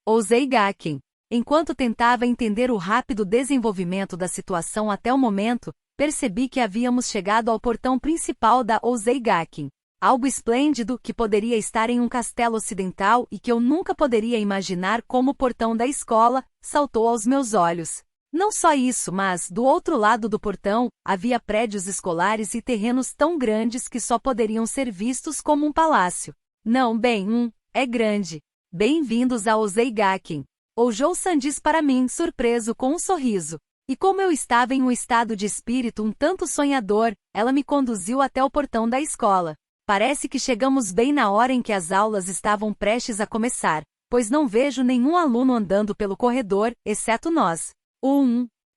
ousei Gaken. Enquanto tentava entender o rápido desenvolvimento da situação até o momento, percebi que havíamos chegado ao portão principal da Ousei Gaken. Algo esplêndido que poderia estar em um castelo ocidental e que eu nunca poderia imaginar como o portão da escola, saltou aos meus olhos. Não só isso, mas, do outro lado do portão, havia prédios escolares e terrenos tão grandes que só poderiam ser vistos como um palácio. Não, bem, é grande. Bem-vindos a Ousei Gaken. Oujou-san disse para mim, surpreso com um sorriso. E como eu estava em um estado de espírito um tanto sonhador, ela me conduziu até o portão da escola. Parece que chegamos bem na hora em que as aulas estavam prestes a começar, pois não vejo nenhum aluno andando pelo corredor, exceto nós.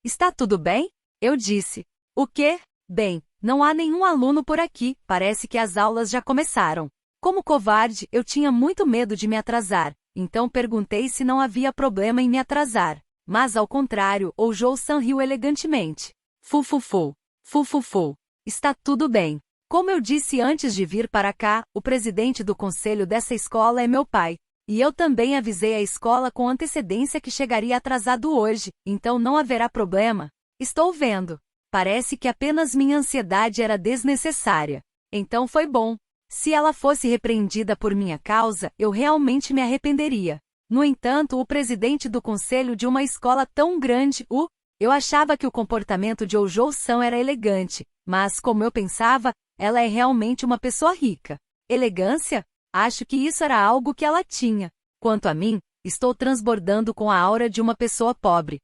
Está tudo bem? Eu disse. O quê? Bem, não há nenhum aluno por aqui, parece que as aulas já começaram. Como covarde, eu tinha muito medo de me atrasar, então perguntei se não havia problema em me atrasar. Mas ao contrário, Oujou-san riu elegantemente. Fufufu. Está tudo bem. Como eu disse antes de vir para cá, o presidente do conselho dessa escola é meu pai. E eu também avisei a escola com antecedência que chegaria atrasado hoje, então não haverá problema. Estou vendo. Parece que apenas minha ansiedade era desnecessária. Então foi bom. Se ela fosse repreendida por minha causa, eu realmente me arrependeria. No entanto, o presidente do conselho de uma escola tão grande, eu achava que o comportamento de Oujou-san era elegante, mas como eu pensava, ela é realmente uma pessoa rica. Elegância? Acho que isso era algo que ela tinha. Quanto a mim, estou transbordando com a aura de uma pessoa pobre.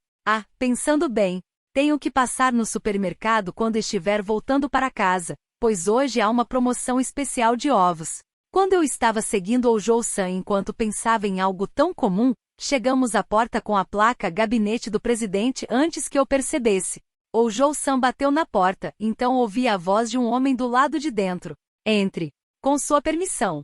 Pensando bem, tenho que passar no supermercado quando estiver voltando para casa, pois hoje há uma promoção especial de ovos. Quando eu estava seguindo Oujou-san enquanto pensava em algo tão comum, chegamos à porta com a placa Gabinete do Presidente antes que eu percebesse. Oujou-san bateu na porta, então ouvi a voz de um homem do lado de dentro. Entre. Com sua permissão.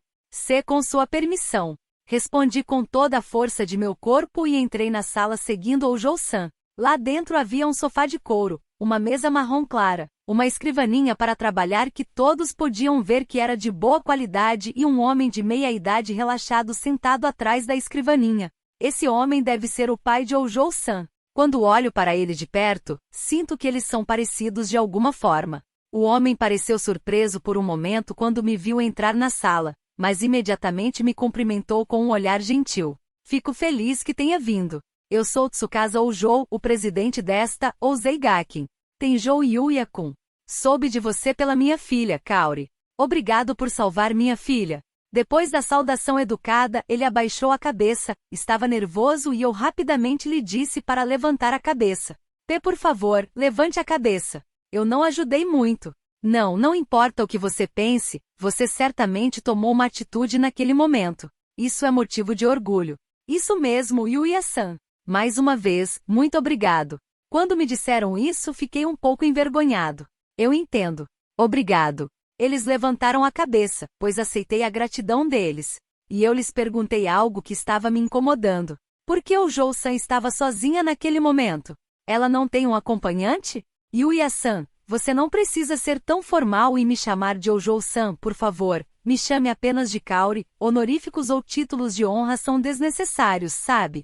Com sua permissão. Respondi com toda a força de meu corpo e entrei na sala seguindo Oujou-san. Lá dentro havia um sofá de couro, uma mesa marrom clara, uma escrivaninha para trabalhar que todos podiam ver que era de boa qualidade e um homem de meia-idade relaxado sentado atrás da escrivaninha. Esse homem deve ser o pai de Oujou-san. Quando olho para ele de perto, sinto que eles são parecidos de alguma forma. O homem pareceu surpreso por um momento quando me viu entrar na sala, mas imediatamente me cumprimentou com um olhar gentil. Fico feliz que tenha vindo. Eu sou Tsukasa Oujou, o presidente desta Ousei Gaken. Tenjou Yuya-kun. Soube de você pela minha filha, Kaori. Obrigado por salvar minha filha. Depois da saudação educada, ele abaixou a cabeça, estava nervoso e eu rapidamente lhe disse para levantar a cabeça. Por favor, levante a cabeça. Eu não ajudei muito. Não importa o que você pense, você certamente tomou uma atitude naquele momento. Isso é motivo de orgulho. Isso mesmo, Yuya-san. Mais uma vez, muito obrigado. Quando me disseram isso, fiquei um pouco envergonhado. Eu entendo. Obrigado. Eles levantaram a cabeça, pois aceitei a gratidão deles. E eu lhes perguntei algo que estava me incomodando. Por que Oujou-san estava sozinha naquele momento? Ela não tem um acompanhante? Yuya-san, você não precisa ser tão formal e me chamar de Oujou-san, por favor. Me chame apenas de Kaori, honoríficos ou títulos de honra são desnecessários, sabe?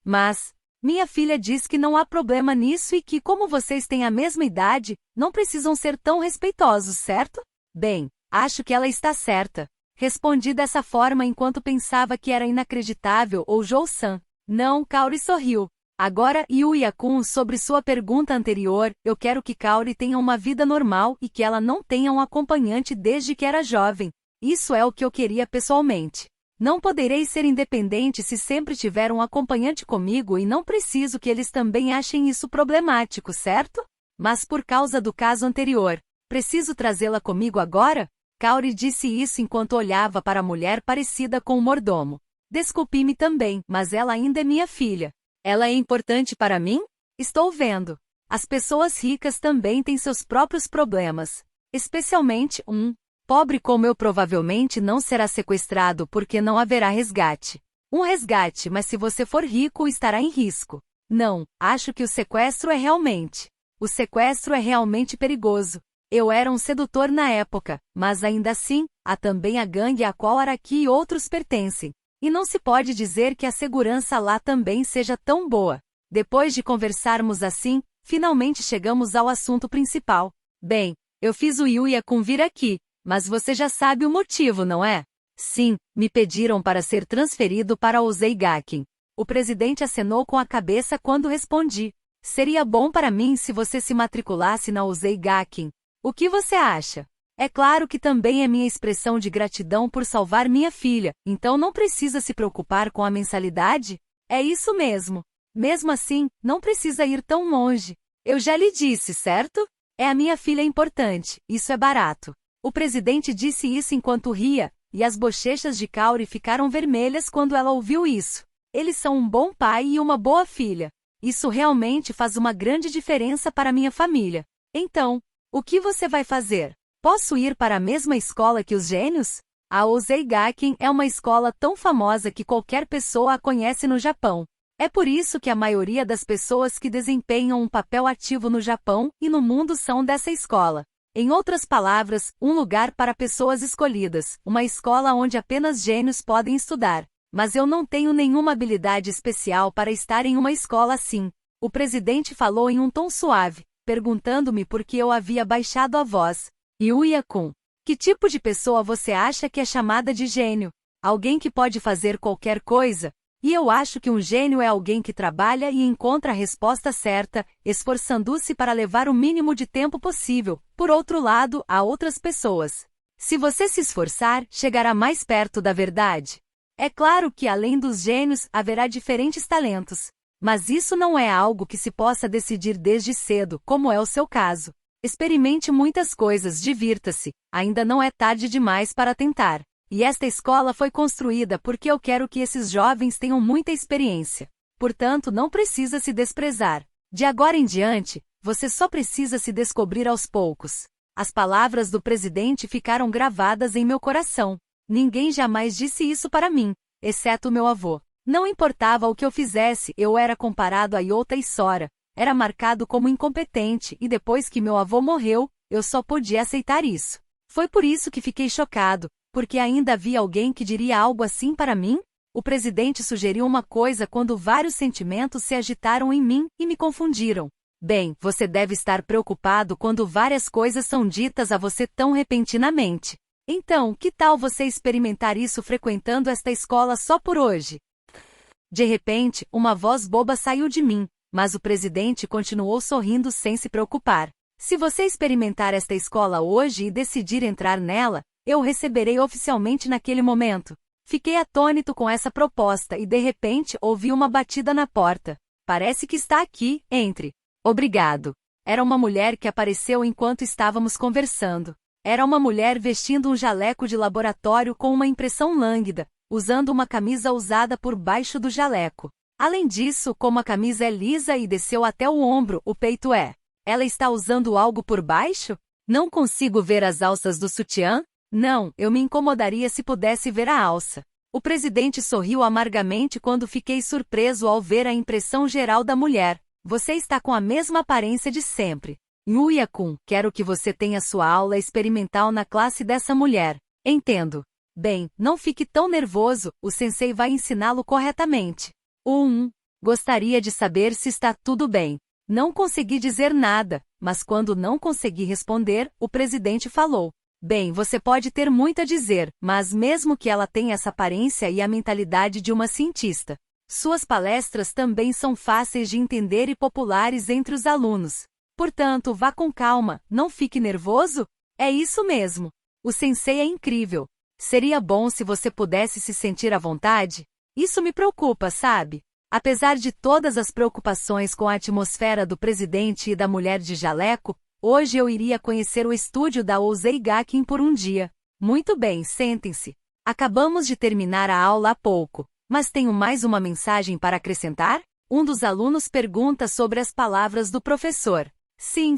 Mas, minha filha diz que não há problema nisso e que, como vocês têm a mesma idade, não precisam ser tão respeitosos, certo? Bem, acho que ela está certa. Respondi dessa forma enquanto pensava que era inacreditável Oujou-san. Não, Kaori sorriu. Agora, Yuya-kun, sobre sua pergunta anterior, eu quero que Kaori tenha uma vida normal e que ela não tenha um acompanhante desde que era jovem. Isso é o que eu queria pessoalmente. Não poderei ser independente se sempre tiver um acompanhante comigo e não preciso que eles também achem isso problemático, certo? Mas por causa do caso anterior, preciso trazê-la comigo agora? Kaori disse isso enquanto olhava para a mulher parecida com o mordomo. Desculpe-me também, mas ela ainda é minha filha. Ela é importante para mim? Estou vendo. As pessoas ricas também têm seus próprios problemas. Especialmente pobre como eu provavelmente não será sequestrado porque não haverá resgate. Um resgate, mas se você for rico estará em risco. Não, acho que o sequestro é realmente. O sequestro é realmente perigoso. Eu era um sedutor na época, mas ainda assim, há também a gangue a qual Araki e outros pertencem. E não se pode dizer que a segurança lá também seja tão boa. Depois de conversarmos assim, finalmente chegamos ao assunto principal. Bem, eu fiz o Yuya-kun vir aqui, mas você já sabe o motivo, não é? Sim, me pediram para ser transferido para Ozeigaken. O presidente acenou com a cabeça quando respondi. Seria bom para mim se você se matriculasse na Ozeigaken. O que você acha? É claro que também é minha expressão de gratidão por salvar minha filha, então não precisa se preocupar com a mensalidade? É isso mesmo. Mesmo assim, não precisa ir tão longe. Eu já lhe disse, certo? É a minha filha importante, isso é barato. O presidente disse isso enquanto ria, e as bochechas de Kaori ficaram vermelhas quando ela ouviu isso. Eles são um bom pai e uma boa filha. Isso realmente faz uma grande diferença para minha família. Então, o que você vai fazer? Posso ir para a mesma escola que os gênios? A Ozeigaken é uma escola tão famosa que qualquer pessoa a conhece no Japão. É por isso que a maioria das pessoas que desempenham um papel ativo no Japão e no mundo são dessa escola. Em outras palavras, um lugar para pessoas escolhidas, uma escola onde apenas gênios podem estudar. Mas eu não tenho nenhuma habilidade especial para estar em uma escola assim. O presidente falou em um tom suave, perguntando-me por que eu havia baixado a voz. Yuya-kun, que tipo de pessoa você acha que é chamada de gênio? Alguém que pode fazer qualquer coisa? E eu acho que um gênio é alguém que trabalha e encontra a resposta certa, esforçando-se para levar o mínimo de tempo possível, por outro lado, a outras pessoas. Se você se esforçar, chegará mais perto da verdade. É claro que além dos gênios, haverá diferentes talentos. Mas isso não é algo que se possa decidir desde cedo, como é o seu caso. Experimente muitas coisas, divirta-se, ainda não é tarde demais para tentar. E esta escola foi construída porque eu quero que esses jovens tenham muita experiência. Portanto, não precisa se desprezar. De agora em diante, você só precisa se descobrir aos poucos. As palavras do presidente ficaram gravadas em meu coração. Ninguém jamais disse isso para mim, exceto meu avô. Não importava o que eu fizesse, eu era comparado a Yota e Sora. Era marcado como incompetente e depois que meu avô morreu, eu só podia aceitar isso. Foi por isso que fiquei chocado. Porque ainda havia alguém que diria algo assim para mim? O presidente sugeriu uma coisa quando vários sentimentos se agitaram em mim e me confundiram. Bem, você deve estar preocupado quando várias coisas são ditas a você tão repentinamente. Então, que tal você experimentar isso frequentando esta escola só por hoje? De repente, uma voz boba saiu de mim, mas o presidente continuou sorrindo sem se preocupar. Se você experimentar esta escola hoje e decidir entrar nela, eu o receberei oficialmente naquele momento. Fiquei atônito com essa proposta e de repente ouvi uma batida na porta. Parece que está aqui, entre. Obrigado. Era uma mulher que apareceu enquanto estávamos conversando. Era uma mulher vestindo um jaleco de laboratório com uma impressão lânguida, usando uma camisa usada por baixo do jaleco. Além disso, como a camisa é lisa e desceu até o ombro, o peito é. Ela está usando algo por baixo? Não consigo ver as alças do sutiã? Não, eu me incomodaria se pudesse ver a alça. O presidente sorriu amargamente quando fiquei surpreso ao ver a impressão geral da mulher. Você está com a mesma aparência de sempre. Yuya-kun, quero que você tenha sua aula experimental na classe dessa mulher. Entendo. Bem, não fique tão nervoso, o sensei vai ensiná-lo corretamente. Gostaria de saber se está tudo bem. Não consegui dizer nada, mas quando não consegui responder, o presidente falou. Bem, você pode ter muito a dizer, mas mesmo que ela tenha essa aparência e a mentalidade de uma cientista, suas palestras também são fáceis de entender e populares entre os alunos. Portanto, vá com calma, não fique nervoso? É isso mesmo. O sensei é incrível. Seria bom se você pudesse se sentir à vontade? Isso me preocupa, sabe? Apesar de todas as preocupações com a atmosfera do presidente e da mulher de jaleco, hoje eu iria conhecer o estúdio da Ozeigaken por um dia. Muito bem, sentem-se. Acabamos de terminar a aula há pouco, mas tenho mais uma mensagem para acrescentar? Um dos alunos pergunta sobre as palavras do professor. Sim.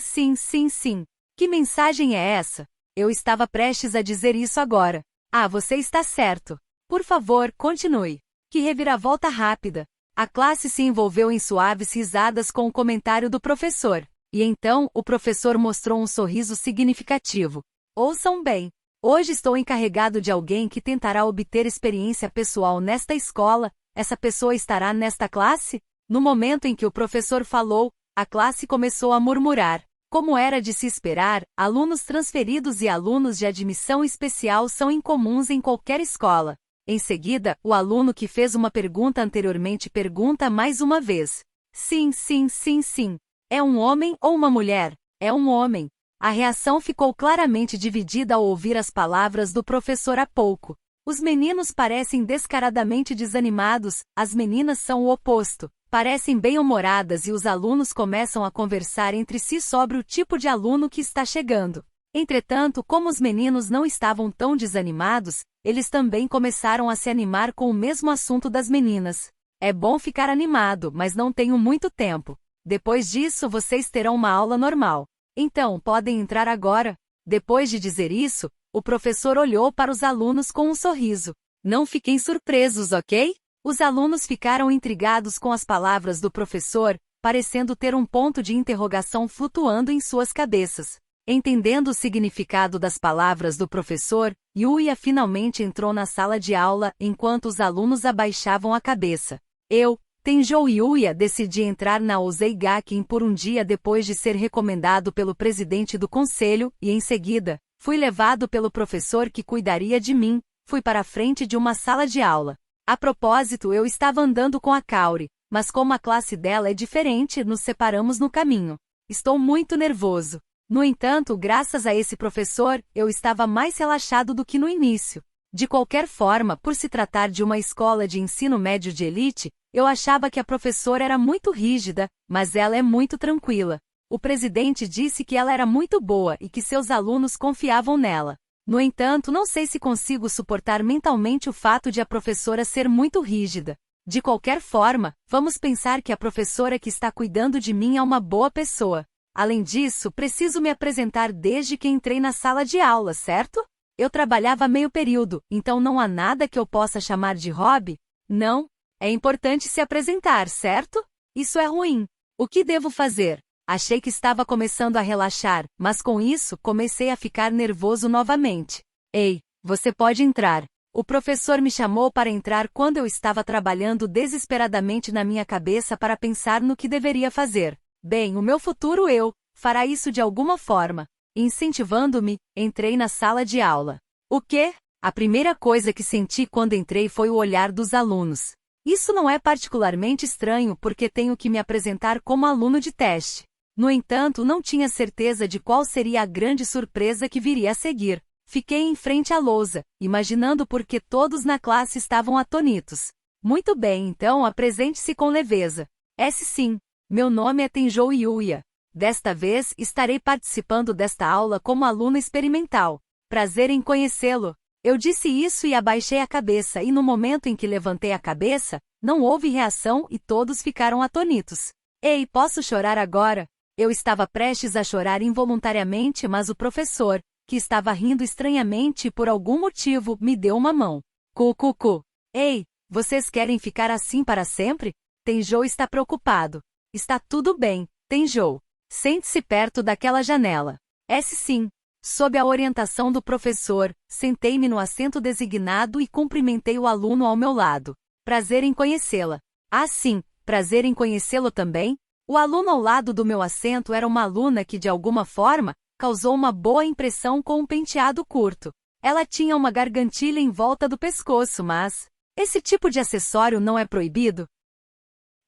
Que mensagem é essa? Eu estava prestes a dizer isso agora. Ah, você está certo. Por favor, continue. Que reviravolta rápida. A classe se envolveu em suaves risadas com o comentário do professor. E então, o professor mostrou um sorriso significativo. Ouçam bem. Hoje estou encarregado de alguém que tentará obter experiência pessoal nesta escola. Essa pessoa estará nesta classe? No momento em que o professor falou, a classe começou a murmurar. Como era de se esperar, alunos transferidos e alunos de admissão especial são incomuns em qualquer escola. Em seguida, o aluno que fez uma pergunta anteriormente pergunta mais uma vez. Sim, sim, sim, sim. É um homem ou uma mulher? É um homem. A reação ficou claramente dividida ao ouvir as palavras do professor há pouco. Os meninos parecem descaradamente desanimados, as meninas são o oposto. Parecem bem-humoradas e os alunos começam a conversar entre si sobre o tipo de aluno que está chegando. Entretanto, como os meninos não estavam tão desanimados, eles também começaram a se animar com o mesmo assunto das meninas. É bom ficar animado, mas não tenho muito tempo. Depois disso, vocês terão uma aula normal. Então, podem entrar agora. Depois de dizer isso, o professor olhou para os alunos com um sorriso. Não fiquem surpresos, ok? Os alunos ficaram intrigados com as palavras do professor, parecendo ter um ponto de interrogação flutuando em suas cabeças. Entendendo o significado das palavras do professor, Yuya finalmente entrou na sala de aula enquanto os alunos abaixavam a cabeça. Eu, Tenjou Yuya, decidi entrar na Ozei Gakin por um dia depois de ser recomendado pelo presidente do conselho e, em seguida, fui levado pelo professor que cuidaria de mim. Fui para a frente de uma sala de aula. A propósito, eu estava andando com a Kaori, mas como a classe dela é diferente, nos separamos no caminho. Estou muito nervoso. No entanto, graças a esse professor, eu estava mais relaxado do que no início. De qualquer forma, por se tratar de uma escola de ensino médio de elite, eu achava que a professora era muito rígida, mas ela é muito tranquila. O presidente disse que ela era muito boa e que seus alunos confiavam nela. No entanto, não sei se consigo suportar mentalmente o fato de a professora ser muito rígida. De qualquer forma, vamos pensar que a professora que está cuidando de mim é uma boa pessoa. Além disso, preciso me apresentar desde que entrei na sala de aula, certo? Eu trabalhava meio período, então não há nada que eu possa chamar de hobby? Não. É importante se apresentar, certo? Isso é ruim. O que devo fazer? Achei que estava começando a relaxar, mas com isso comecei a ficar nervoso novamente. Ei, você pode entrar. O professor me chamou para entrar quando eu estava trabalhando desesperadamente na minha cabeça para pensar no que deveria fazer. Bem, o meu futuro eu fará isso de alguma forma. Incentivando-me, entrei na sala de aula. O quê? A primeira coisa que senti quando entrei foi o olhar dos alunos. Isso não é particularmente estranho porque tenho que me apresentar como aluno de teste. No entanto, não tinha certeza de qual seria a grande surpresa que viria a seguir. Fiquei em frente à lousa, imaginando por que todos na classe estavam atonitos. Muito bem, então apresente-se com leveza. Sim. Meu nome é Tenjou Yuya. Desta vez, estarei participando desta aula como aluno experimental. Prazer em conhecê-lo. Eu disse isso e abaixei a cabeça e no momento em que levantei a cabeça, não houve reação e todos ficaram atonitos. Ei, posso chorar agora? Eu estava prestes a chorar involuntariamente, mas o professor, que estava rindo estranhamente e por algum motivo, me deu uma mão. Cu. Ei, vocês querem ficar assim para sempre? Tenjou está preocupado. Está tudo bem, Tenjou. Sente-se perto daquela janela. Sim. Sob a orientação do professor, sentei-me no assento designado e cumprimentei o aluno ao meu lado. Prazer em conhecê-la. Sim, prazer em conhecê-lo também. O aluno ao lado do meu assento era uma aluna que, de alguma forma, causou uma boa impressão com um penteado curto. Ela tinha uma gargantilha em volta do pescoço, mas esse tipo de acessório não é proibido?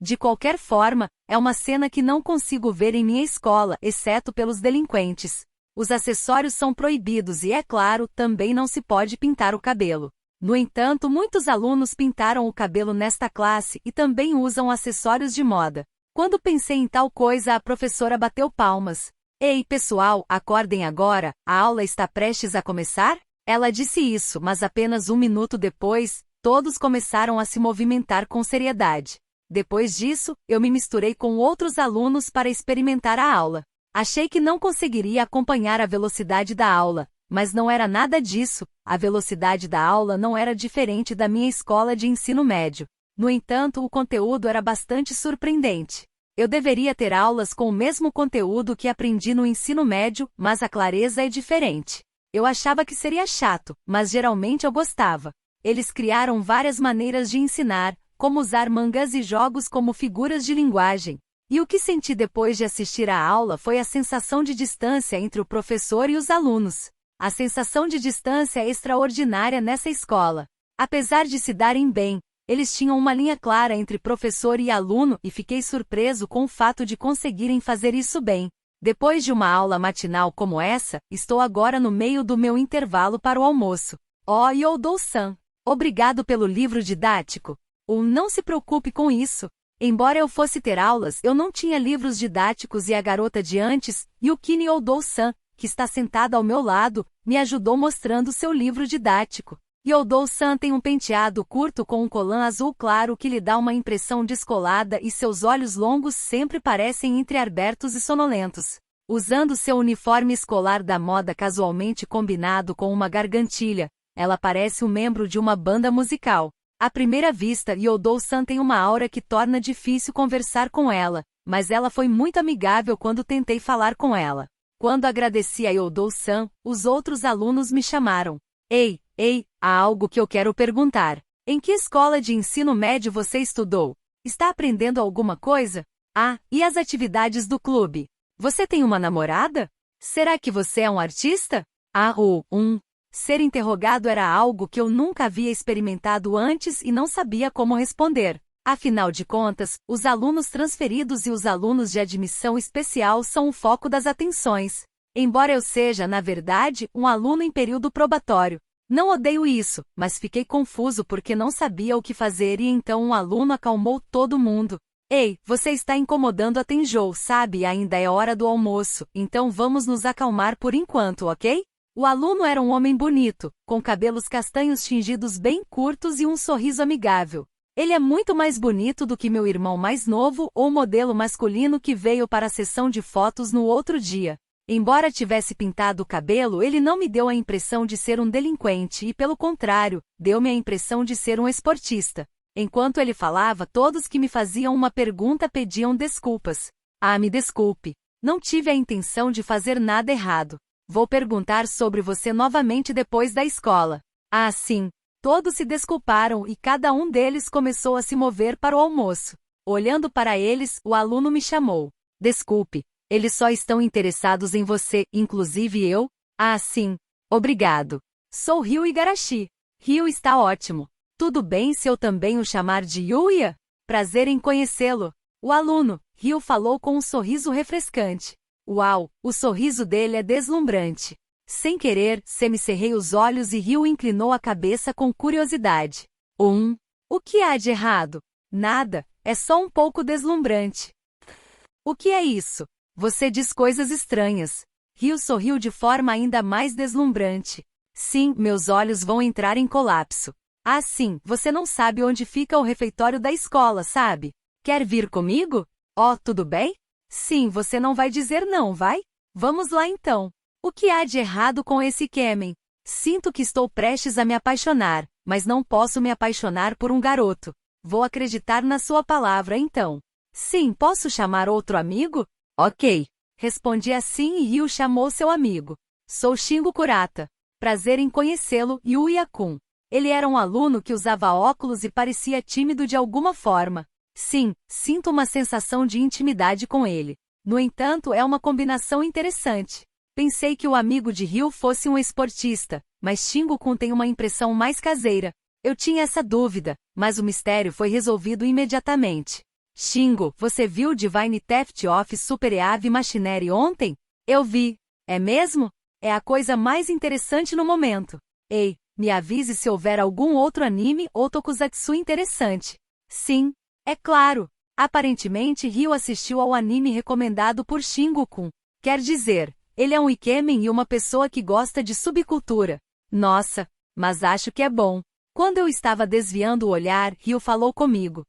De qualquer forma, é uma cena que não consigo ver em minha escola, exceto pelos delinquentes. Os acessórios são proibidos e, é claro, também não se pode pintar o cabelo. No entanto, muitos alunos pintaram o cabelo nesta classe e também usam acessórios de moda. Quando pensei em tal coisa, a professora bateu palmas. Ei, pessoal, acordem agora, a aula está prestes a começar? Ela disse isso, mas apenas um minuto depois, todos começaram a se movimentar com seriedade. Depois disso, eu me misturei com outros alunos para experimentar a aula. Achei que não conseguiria acompanhar a velocidade da aula, mas não era nada disso, a velocidade da aula não era diferente da minha escola de ensino médio. No entanto, o conteúdo era bastante surpreendente. Eu deveria ter aulas com o mesmo conteúdo que aprendi no ensino médio, mas a clareza é diferente. Eu achava que seria chato, mas geralmente eu gostava. Eles criaram várias maneiras de ensinar, como usar mangas e jogos como figuras de linguagem. E o que senti depois de assistir à aula foi a sensação de distância entre o professor e os alunos. A sensação de distância é extraordinária nessa escola. Apesar de se darem bem, eles tinham uma linha clara entre professor e aluno e fiquei surpreso com o fato de conseguirem fazer isso bem. Depois de uma aula matinal como essa, estou agora no meio do meu intervalo para o almoço. Oh, Youdou-san, obrigado pelo livro didático. Não se preocupe com isso. Embora eu fosse ter aulas, eu não tinha livros didáticos e a garota de antes, Yukini Youdou-san, que está sentada ao meu lado, me ajudou mostrando seu livro didático. Youdou-san tem um penteado curto com um colã azul claro que lhe dá uma impressão descolada e seus olhos longos sempre parecem entreabertos e sonolentos. Usando seu uniforme escolar da moda casualmente combinado com uma gargantilha, ela parece um membro de uma banda musical. À primeira vista, Youdou-san tem uma aura que torna difícil conversar com ela, mas ela foi muito amigável quando tentei falar com ela. Quando agradeci a Youdou-san, os outros alunos me chamaram. Ei, há algo que eu quero perguntar. Em que escola de ensino médio você estudou? Está aprendendo alguma coisa? Ah, e as atividades do clube? Você tem uma namorada? Será que você é um artista? Ser interrogado era algo que eu nunca havia experimentado antes e não sabia como responder. Afinal de contas, os alunos transferidos e os alunos de admissão especial são o foco das atenções. Embora eu seja, na verdade, um aluno em período probatório. Não odeio isso, mas fiquei confuso porque não sabia o que fazer e então um aluno acalmou todo mundo. Ei, você está incomodando a Tenjou, sabe? Ainda é hora do almoço, então vamos nos acalmar por enquanto, ok? O aluno era um homem bonito, com cabelos castanhos tingidos bem curtos e um sorriso amigável. Ele é muito mais bonito do que meu irmão mais novo ou o modelo masculino que veio para a sessão de fotos no outro dia. Embora tivesse pintado o cabelo, ele não me deu a impressão de ser um delinquente e, pelo contrário, deu-me a impressão de ser um esportista. Enquanto ele falava, todos que me faziam uma pergunta pediam desculpas. Me desculpe. Não tive a intenção de fazer nada errado. Vou perguntar sobre você novamente depois da escola. Sim. Todos se desculparam e cada um deles começou a se mover para o almoço. Olhando para eles, o aluno me chamou. Desculpe. Eles só estão interessados em você, inclusive eu? Sim. Obrigado. Sou Ryu Igarashi. Ryu está ótimo. Tudo bem se eu também o chamar de Yuya? Prazer em conhecê-lo. O aluno, Ryu falou com um sorriso refrescante. Uau, o sorriso dele é deslumbrante. Sem querer, semicerrei os olhos e Ryu inclinou a cabeça com curiosidade. O que há de errado? Nada, é só um pouco deslumbrante. O que é isso? Você diz coisas estranhas. Ryu sorriu de forma ainda mais deslumbrante. Sim, meus olhos vão entrar em colapso. Sim, você não sabe onde fica o refeitório da escola, sabe? Quer vir comigo? Tudo bem? Sim, você não vai dizer não, vai? Vamos lá então. O que há de errado com esse Kemen? Sinto que estou prestes a me apaixonar, mas não posso me apaixonar por um garoto. Vou acreditar na sua palavra então. Sim, posso chamar outro amigo? Ok. Respondi assim e Ryu chamou seu amigo. Sou Shingo Kurata. Prazer em conhecê-lo, Yuya-kun. Ele era um aluno que usava óculos e parecia tímido de alguma forma. Sim, sinto uma sensação de intimidade com ele. No entanto, é uma combinação interessante. Pensei que o amigo de Ryu fosse um esportista, mas Shingo-kun tem uma impressão mais caseira. Eu tinha essa dúvida, mas o mistério foi resolvido imediatamente. Shingo, você viu Divine Theft of Super Eve Machinery ontem? Eu vi. É mesmo? É a coisa mais interessante no momento. Ei, me avise se houver algum outro anime ou tokusatsu interessante. Sim. É claro. Aparentemente Ryu assistiu ao anime recomendado por Shingo-kun. Quer dizer, ele é um ikemen e uma pessoa que gosta de subcultura. Nossa, mas acho que é bom. Quando eu estava desviando o olhar, Ryu falou comigo.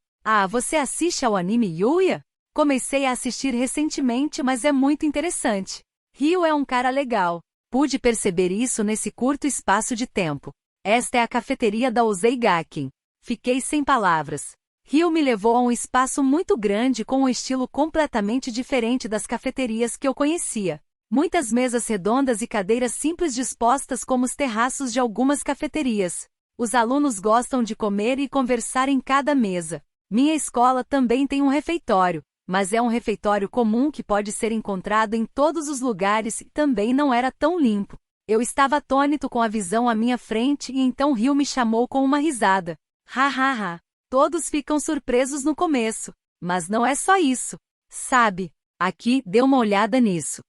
Você assiste ao anime Yuya? Comecei a assistir recentemente, mas é muito interessante. Ryu é um cara legal. Pude perceber isso nesse curto espaço de tempo. Esta é a cafeteria da Ozei Gakken. Fiquei sem palavras. Ryu me levou a um espaço muito grande com um estilo completamente diferente das cafeterias que eu conhecia. Muitas mesas redondas e cadeiras simples dispostas como os terraços de algumas cafeterias. Os alunos gostam de comer e conversar em cada mesa. Minha escola também tem um refeitório, mas é um refeitório comum que pode ser encontrado em todos os lugares e também não era tão limpo. Eu estava atônito com a visão à minha frente e então Rio me chamou com uma risada. Ha ha ha. Todos ficam surpresos no começo, mas não é só isso. Sabe, aqui, dê uma olhada nisso.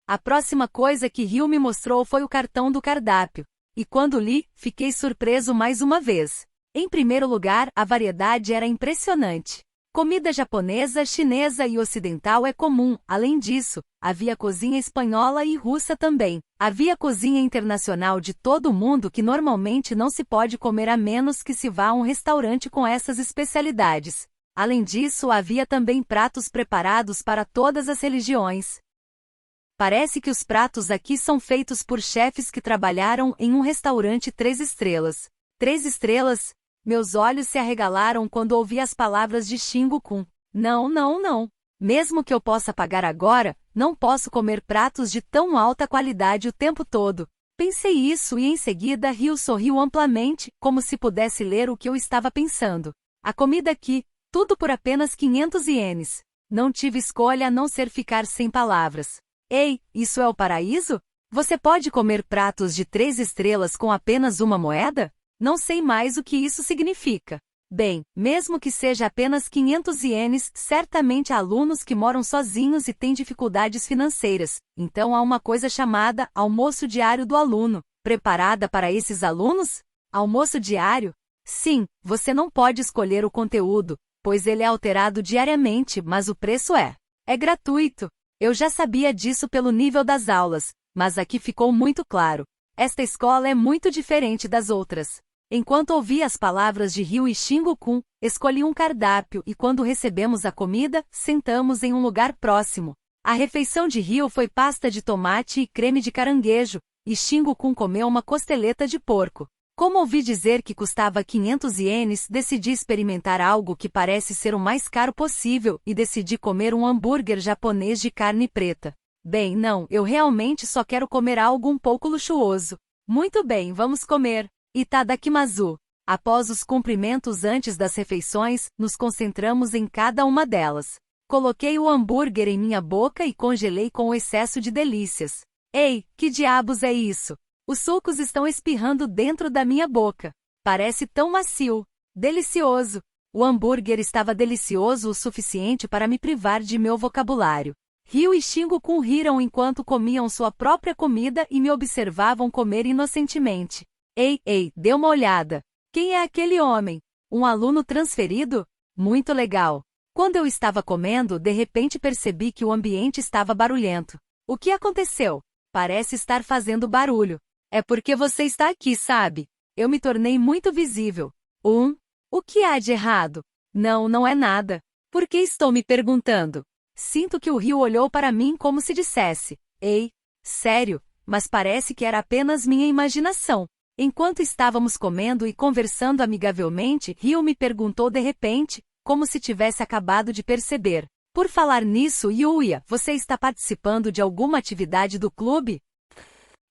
A próxima coisa que Rio me mostrou foi o cartão do cardápio. E quando li, fiquei surpreso mais uma vez. Em primeiro lugar, a variedade era impressionante. Comida japonesa, chinesa e ocidental é comum. Além disso, havia cozinha espanhola e russa também. Havia cozinha internacional de todo o mundo que normalmente não se pode comer a menos que se vá a um restaurante com essas especialidades. Além disso, havia também pratos preparados para todas as religiões. Parece que os pratos aqui são feitos por chefes que trabalharam em um restaurante 3 estrelas. 3 estrelas? Meus olhos se arregalaram quando ouvi as palavras de Shingo-kun. Não, não, não. Mesmo que eu possa pagar agora, não posso comer pratos de tão alta qualidade o tempo todo. Pensei isso e em seguida Ryu sorriu amplamente, como se pudesse ler o que eu estava pensando. A comida aqui, tudo por apenas 500 ienes. Não tive escolha a não ser ficar sem palavras. Ei, isso é o paraíso? Você pode comer pratos de 3 estrelas com apenas uma moeda? Não sei mais o que isso significa. Bem, mesmo que seja apenas 500 ienes, certamente há alunos que moram sozinhos e têm dificuldades financeiras. Então há uma coisa chamada almoço diário do aluno, preparada para esses alunos? Almoço diário? Sim, você não pode escolher o conteúdo, pois ele é alterado diariamente, mas o preço é gratuito. Eu já sabia disso pelo nível das aulas, mas aqui ficou muito claro. Esta escola é muito diferente das outras. Enquanto ouvi as palavras de Ryu e Shingo-kun, escolhi um cardápio e quando recebemos a comida, sentamos em um lugar próximo. A refeição de Ryu foi pasta de tomate e creme de caranguejo, e Shingo-kun comeu uma costeleta de porco. Como ouvi dizer que custava 500 ienes, decidi experimentar algo que parece ser o mais caro possível e decidi comer um hambúrguer japonês de carne preta. Bem, não, eu realmente só quero comer algo um pouco luxuoso. Muito bem, vamos comer. Itadakimasu. Após os cumprimentos antes das refeições, nos concentramos em cada uma delas. Coloquei o hambúrguer em minha boca e congelei com o excesso de delícias. Ei, que diabos é isso? Os sucos estão espirrando dentro da minha boca. Parece tão macio. Delicioso. O hambúrguer estava delicioso o suficiente para me privar de meu vocabulário. Ryu e Shingo-kun riram enquanto comiam sua própria comida e me observavam comer inocentemente. Ei, dê uma olhada. Quem é aquele homem? Um aluno transferido? Muito legal. Quando eu estava comendo, de repente percebi que o ambiente estava barulhento. O que aconteceu? Parece estar fazendo barulho. É porque você está aqui, sabe? Eu me tornei muito visível. O que há de errado? Não, não é nada. Por que estou me perguntando? Sinto que o Ryu olhou para mim como se dissesse: Ei, sério, mas parece que era apenas minha imaginação. Enquanto estávamos comendo e conversando amigavelmente, Ryu me perguntou de repente, como se tivesse acabado de perceber. Por falar nisso, Yuya, você está participando de alguma atividade do clube?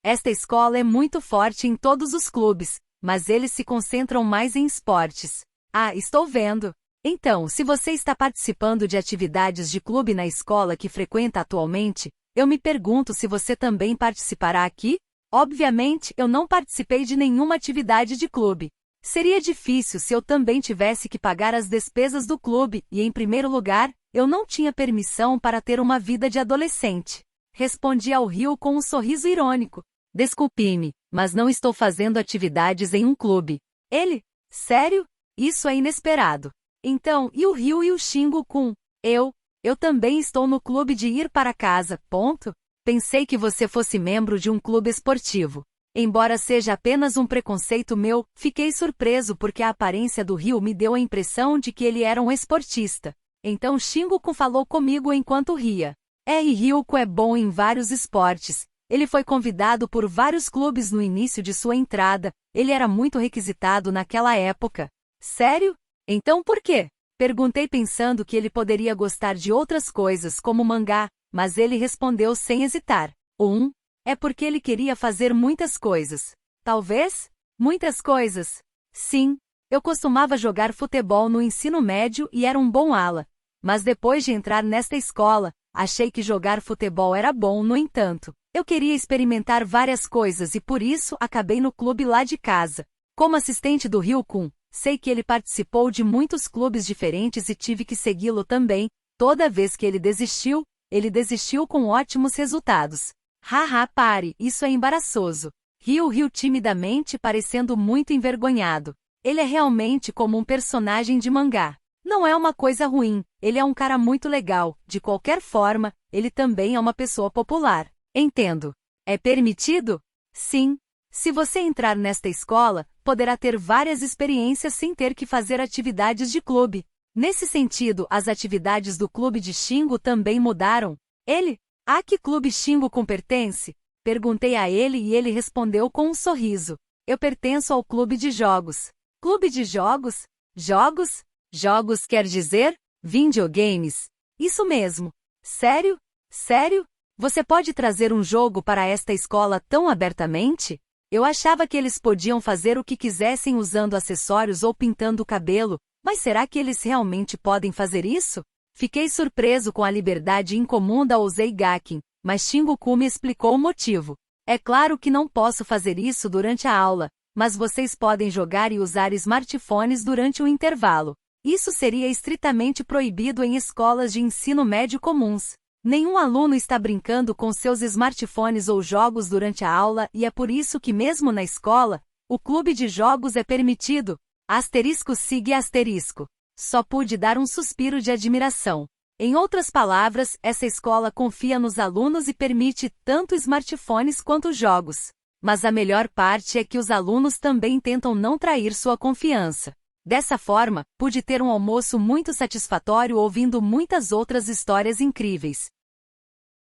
Esta escola é muito forte em todos os clubes, mas eles se concentram mais em esportes. Ah, estou vendo. Então, se você está participando de atividades de clube na escola que frequenta atualmente, eu me pergunto se você também participará aqui? Obviamente, eu não participei de nenhuma atividade de clube. Seria difícil se eu também tivesse que pagar as despesas do clube e, em primeiro lugar, eu não tinha permissão para ter uma vida de adolescente. Respondi ao Ryu com um sorriso irônico. Desculpe-me, mas não estou fazendo atividades em um clube. Ele? Sério? Isso é inesperado. Então, e o Ryu e o Shingo-kun? Eu também estou no clube de ir para casa, ponto. Pensei que você fosse membro de um clube esportivo. Embora seja apenas um preconceito meu, fiquei surpreso porque a aparência do Ryu me deu a impressão de que ele era um esportista. Então Shingo-kun falou comigo enquanto ria. Ryuko é bom em vários esportes. Ele foi convidado por vários clubes no início de sua entrada. Ele era muito requisitado naquela época. Sério? Então por quê? Perguntei pensando que ele poderia gostar de outras coisas como mangá, mas ele respondeu sem hesitar. É porque ele queria fazer muitas coisas. Talvez? Muitas coisas. Sim, eu costumava jogar futebol no ensino médio e era um bom ala. Mas depois de entrar nesta escola, achei que jogar futebol era bom, no entanto. Eu queria experimentar várias coisas e por isso acabei no clube lá de casa. Como assistente do Ryukun, sei que ele participou de muitos clubes diferentes e tive que segui-lo também. Toda vez que ele desistiu com ótimos resultados. Haha, pare, isso é embaraçoso. Riu timidamente, parecendo muito envergonhado. Ele é realmente como um personagem de mangá. Não é uma coisa ruim, ele é um cara muito legal. De qualquer forma, ele também é uma pessoa popular. Entendo. É permitido? Sim. Se você entrar nesta escola, poderá ter várias experiências sem ter que fazer atividades de clube. Nesse sentido, as atividades do clube de Xingu também mudaram. Ele? A que clube Xingu-kun pertence? Perguntei a ele e ele respondeu com um sorriso. Eu pertenço ao clube de jogos. Clube de jogos? Jogos? Jogos quer dizer? Videogames. Isso mesmo. Sério? Sério? Você pode trazer um jogo para esta escola tão abertamente? Eu achava que eles podiam fazer o que quisessem usando acessórios ou pintando o cabelo, mas será que eles realmente podem fazer isso? Fiquei surpreso com a liberdade incomum da Ozei-gakin, mas Xingu-kun me explicou o motivo. É claro que não posso fazer isso durante a aula, mas vocês podem jogar e usar smartphones durante o intervalo. Isso seria estritamente proibido em escolas de ensino médio comuns. Nenhum aluno está brincando com seus smartphones ou jogos durante a aula e é por isso que mesmo na escola, o clube de jogos é permitido. *sigue***. Só pude dar um suspiro de admiração. Em outras palavras, essa escola confia nos alunos e permite tanto smartphones quanto jogos. Mas a melhor parte é que os alunos também tentam não trair sua confiança. Dessa forma, pude ter um almoço muito satisfatório ouvindo muitas outras histórias incríveis.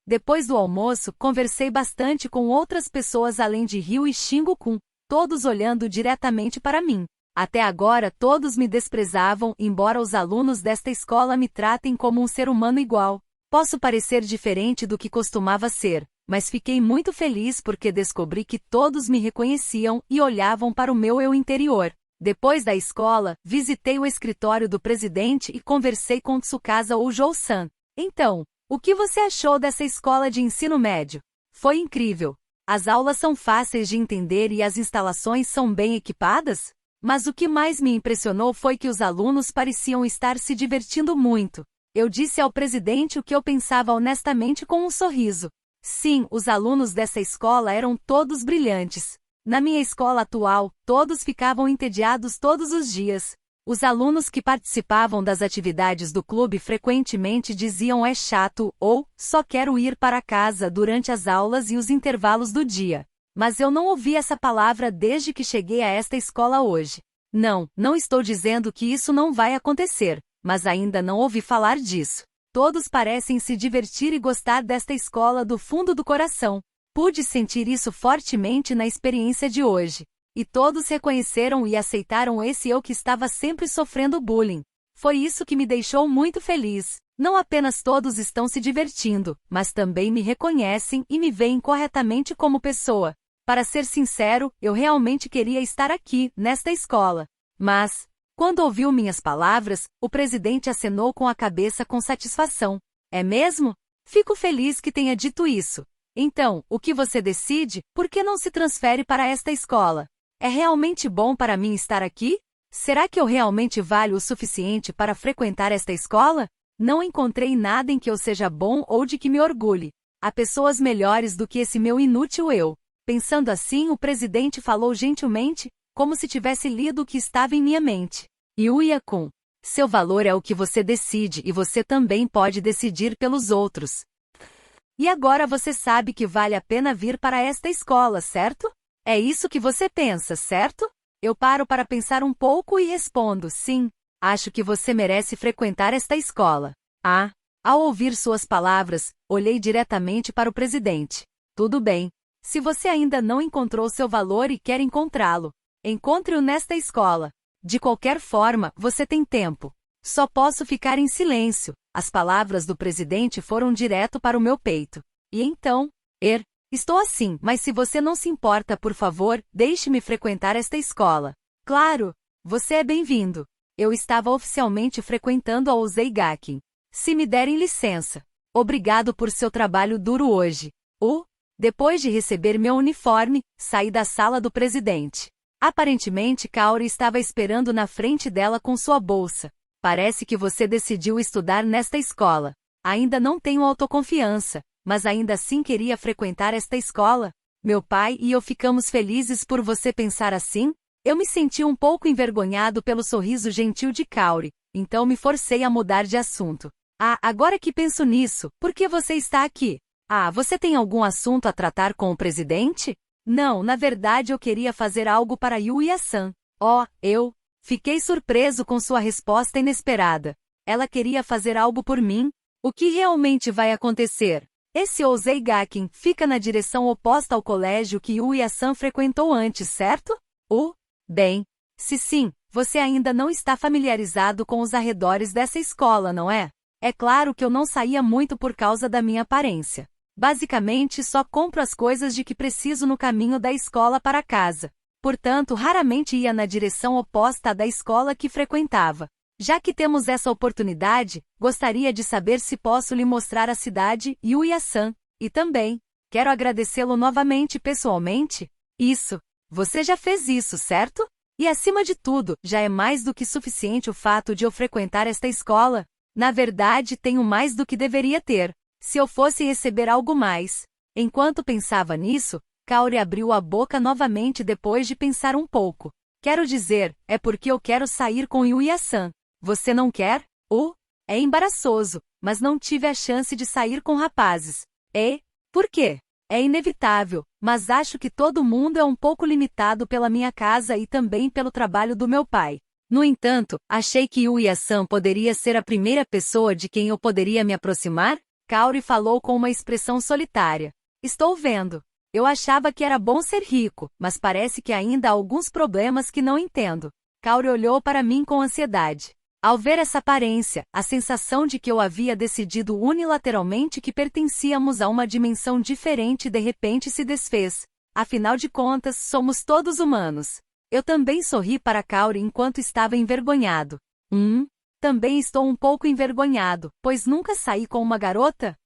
Depois do almoço, conversei bastante com outras pessoas além de Ryu e Xingu-kun, todos olhando diretamente para mim. Até agora todos me desprezavam, embora os alunos desta escola me tratem como um ser humano igual. Posso parecer diferente do que costumava ser, mas fiquei muito feliz porque descobri que todos me reconheciam e olhavam para o meu eu interior. Depois da escola, visitei o escritório do presidente e conversei com Tsukasa Oujou-san. Então, o que você achou dessa escola de ensino médio? Foi incrível. As aulas são fáceis de entender e as instalações são bem equipadas? Mas o que mais me impressionou foi que os alunos pareciam estar se divertindo muito. Eu disse ao presidente o que eu pensava honestamente com um sorriso. Sim, os alunos dessa escola eram todos brilhantes. Na minha escola atual, todos ficavam entediados todos os dias. Os alunos que participavam das atividades do clube frequentemente diziam é chato ou só quero ir para casa durante as aulas e os intervalos do dia. Mas eu não ouvi essa palavra desde que cheguei a esta escola hoje. Não estou dizendo que isso não vai acontecer, mas ainda não ouvi falar disso. Todos parecem se divertir e gostar desta escola do fundo do coração. Pude sentir isso fortemente na experiência de hoje. E todos reconheceram e aceitaram esse eu que estava sempre sofrendo bullying. Foi isso que me deixou muito feliz. Não apenas todos estão se divertindo, mas também me reconhecem e me veem corretamente como pessoa. Para ser sincero, eu realmente queria estar aqui, nesta escola. Mas, quando ouviu minhas palavras, o presidente acenou com a cabeça com satisfação. É mesmo? Fico feliz que tenha dito isso. Então, o que você decide? Por que não se transfere para esta escola? É realmente bom para mim estar aqui? Será que eu realmente valho o suficiente para frequentar esta escola? Não encontrei nada em que eu seja bom ou de que me orgulhe. Há pessoas melhores do que esse meu inútil eu. Pensando assim, o presidente falou gentilmente, como se tivesse lido o que estava em minha mente. Yuya-kun, seu valor é o que você decide e você também pode decidir pelos outros. E agora você sabe que vale a pena vir para esta escola, certo? É isso que você pensa, certo? Eu paro para pensar um pouco e respondo, sim. Acho que você merece frequentar esta escola. Ao ouvir suas palavras, olhei diretamente para o presidente. Tudo bem. Se você ainda não encontrou seu valor e quer encontrá-lo, encontre-o nesta escola. De qualquer forma, você tem tempo. Só posso ficar em silêncio. As palavras do presidente foram direto para o meu peito. E então, estou assim, mas se você não se importa, por favor, deixe-me frequentar esta escola. Claro, você é bem-vindo. Eu estava oficialmente frequentando a Ozei Gakin. Se me derem licença. Obrigado por seu trabalho duro hoje. Depois de receber meu uniforme, saí da sala do presidente. Aparentemente, Kaori estava esperando na frente dela com sua bolsa. Parece que você decidiu estudar nesta escola. Ainda não tenho autoconfiança, mas ainda assim queria frequentar esta escola. Meu pai e eu ficamos felizes por você pensar assim. Eu me senti um pouco envergonhado pelo sorriso gentil de Kaori, então me forcei a mudar de assunto. Agora que penso nisso, por que você está aqui? Você tem algum assunto a tratar com o presidente? Não, na verdade eu queria fazer algo para Yuya-san. Eu fiquei surpreso com sua resposta inesperada. Ela queria fazer algo por mim? O que realmente vai acontecer? Esse Ozei Gakin fica na direção oposta ao colégio que Yuya-san frequentou antes, certo? Bem, se sim, você ainda não está familiarizado com os arredores dessa escola, não é? É claro que eu não saía muito por causa da minha aparência. Basicamente, só compro as coisas de que preciso no caminho da escola para casa. Portanto, raramente ia na direção oposta à da escola que frequentava. Já que temos essa oportunidade, gostaria de saber se posso lhe mostrar a cidade, Yuya-san. E também, quero agradecê-lo novamente pessoalmente. Isso. Você já fez isso, certo? E acima de tudo, já é mais do que suficiente o fato de eu frequentar esta escola. Na verdade, tenho mais do que deveria ter. Se eu fosse receber algo mais. Enquanto pensava nisso, Kaori abriu a boca novamente depois de pensar um pouco. Quero dizer, é porque eu quero sair com Yuya-san. Você não quer? É embaraçoso, mas não tive a chance de sair com rapazes. Por quê? É inevitável, mas acho que todo mundo é um pouco limitado pela minha casa e também pelo trabalho do meu pai. No entanto, achei que Yuya-san poderia ser a primeira pessoa de quem eu poderia me aproximar? Kaori falou com uma expressão solitária. Estou vendo. Eu achava que era bom ser rico, mas parece que ainda há alguns problemas que não entendo. Kaori olhou para mim com ansiedade. Ao ver essa aparência, a sensação de que eu havia decidido unilateralmente que pertencíamos a uma dimensão diferente de repente se desfez. Afinal de contas, somos todos humanos. Eu também sorri para Kaori enquanto estava envergonhado. Também estou um pouco envergonhado, pois nunca saí com uma garota?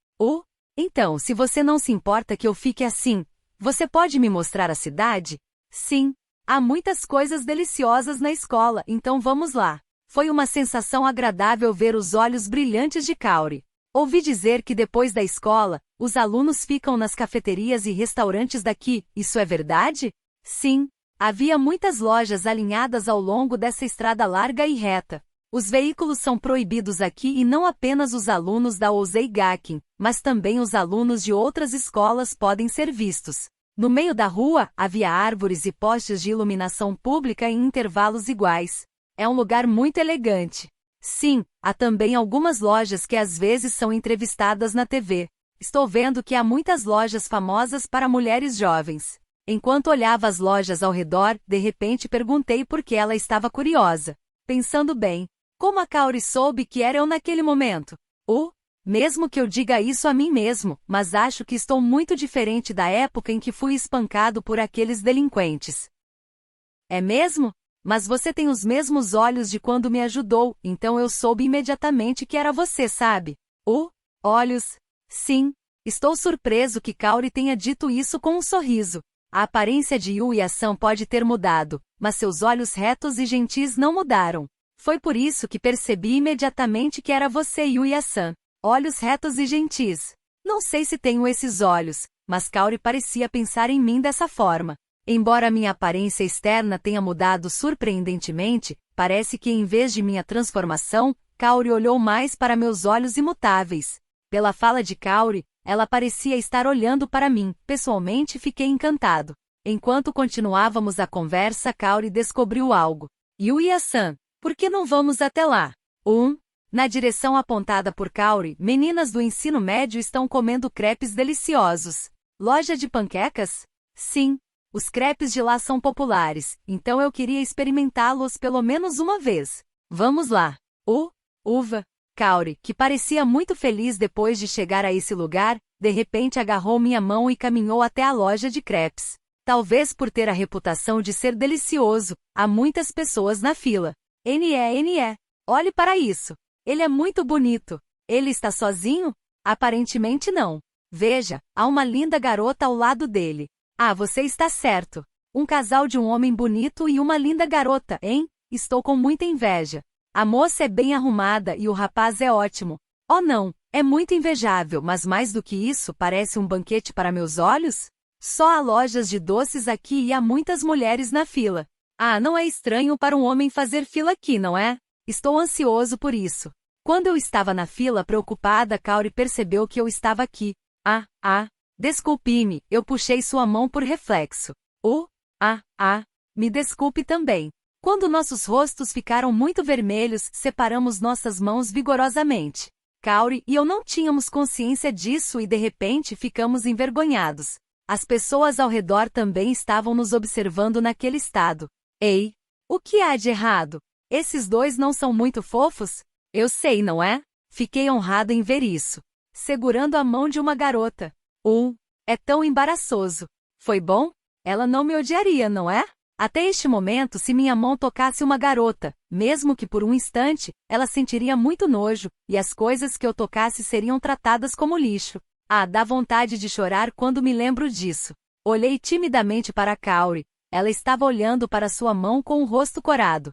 Então, se você não se importa que eu fique assim, você pode me mostrar a cidade? Sim. Há muitas coisas deliciosas na escola, então vamos lá. Foi uma sensação agradável ver os olhos brilhantes de Kaori. Ouvi dizer que depois da escola, os alunos ficam nas cafeterias e restaurantes daqui, isso é verdade? Sim. Havia muitas lojas alinhadas ao longo dessa estrada larga e reta. Os veículos são proibidos aqui e não apenas os alunos da Ozei Gakin, mas também os alunos de outras escolas podem ser vistos. No meio da rua, havia árvores e postes de iluminação pública em intervalos iguais. É um lugar muito elegante. Sim, há também algumas lojas que às vezes são entrevistadas na TV. Estou vendo que há muitas lojas famosas para mulheres jovens. Enquanto olhava as lojas ao redor, de repente perguntei por que ela estava curiosa. Pensando bem, como a Kaori soube que era eu naquele momento? Mesmo que eu diga isso a mim mesmo, mas acho que estou muito diferente da época em que fui espancado por aqueles delinquentes. É mesmo? Mas você tem os mesmos olhos de quando me ajudou, então eu soube imediatamente que era você, sabe? Olhos? Sim. Estou surpreso que Kaori tenha dito isso com um sorriso. A aparência de Yuya-san pode ter mudado, mas seus olhos retos e gentis não mudaram. Foi por isso que percebi imediatamente que era você, Yuya-san. Olhos retos e gentis. Não sei se tenho esses olhos, mas Kaori parecia pensar em mim dessa forma. Embora minha aparência externa tenha mudado surpreendentemente, parece que em vez de minha transformação, Kaori olhou mais para meus olhos imutáveis. Pela fala de Kaori, ela parecia estar olhando para mim. Pessoalmente, fiquei encantado. Enquanto continuávamos a conversa, Kaori descobriu algo. Yuya-san, por que não vamos até lá? Na direção apontada por Kaori, meninas do ensino médio estão comendo crepes deliciosos. Loja de panquecas? Sim. Os crepes de lá são populares, então eu queria experimentá-los pelo menos uma vez. Vamos lá. Uva. Kaori, que parecia muito feliz depois de chegar a esse lugar, de repente agarrou minha mão e caminhou até a loja de crepes. Talvez por ter a reputação de ser delicioso, há muitas pessoas na fila. NE. Olhe para isso. Ele é muito bonito. Ele está sozinho? Aparentemente não. Veja, há uma linda garota ao lado dele. Ah, você está certo. Um casal de um homem bonito e uma linda garota, hein? Estou com muita inveja. A moça é bem arrumada e o rapaz é ótimo. Oh não, é muito invejável, mas mais do que isso, parece um banquete para meus olhos? Só há lojas de doces aqui e há muitas mulheres na fila. Ah, não é estranho para um homem fazer fila aqui, não é? Estou ansioso por isso. Quando eu estava na fila preocupada, Kaori percebeu que eu estava aqui. Desculpe-me, eu puxei sua mão por reflexo. Me desculpe também. Quando nossos rostos ficaram muito vermelhos, separamos nossas mãos vigorosamente. Kaori e eu não tínhamos consciência disso e de repente ficamos envergonhados. As pessoas ao redor também estavam nos observando naquele estado. Ei, o que há de errado? Esses dois não são muito fofos? Eu sei, não é? Fiquei honrado em ver isso. Segurando a mão de uma garota. É tão embaraçoso. Foi bom? Ela não me odiaria, não é? Até este momento, se minha mão tocasse uma garota, mesmo que por um instante, ela sentiria muito nojo, e as coisas que eu tocasse seriam tratadas como lixo. Ah, dá vontade de chorar quando me lembro disso. Olhei timidamente para Kaori. Ela estava olhando para sua mão com o rosto corado.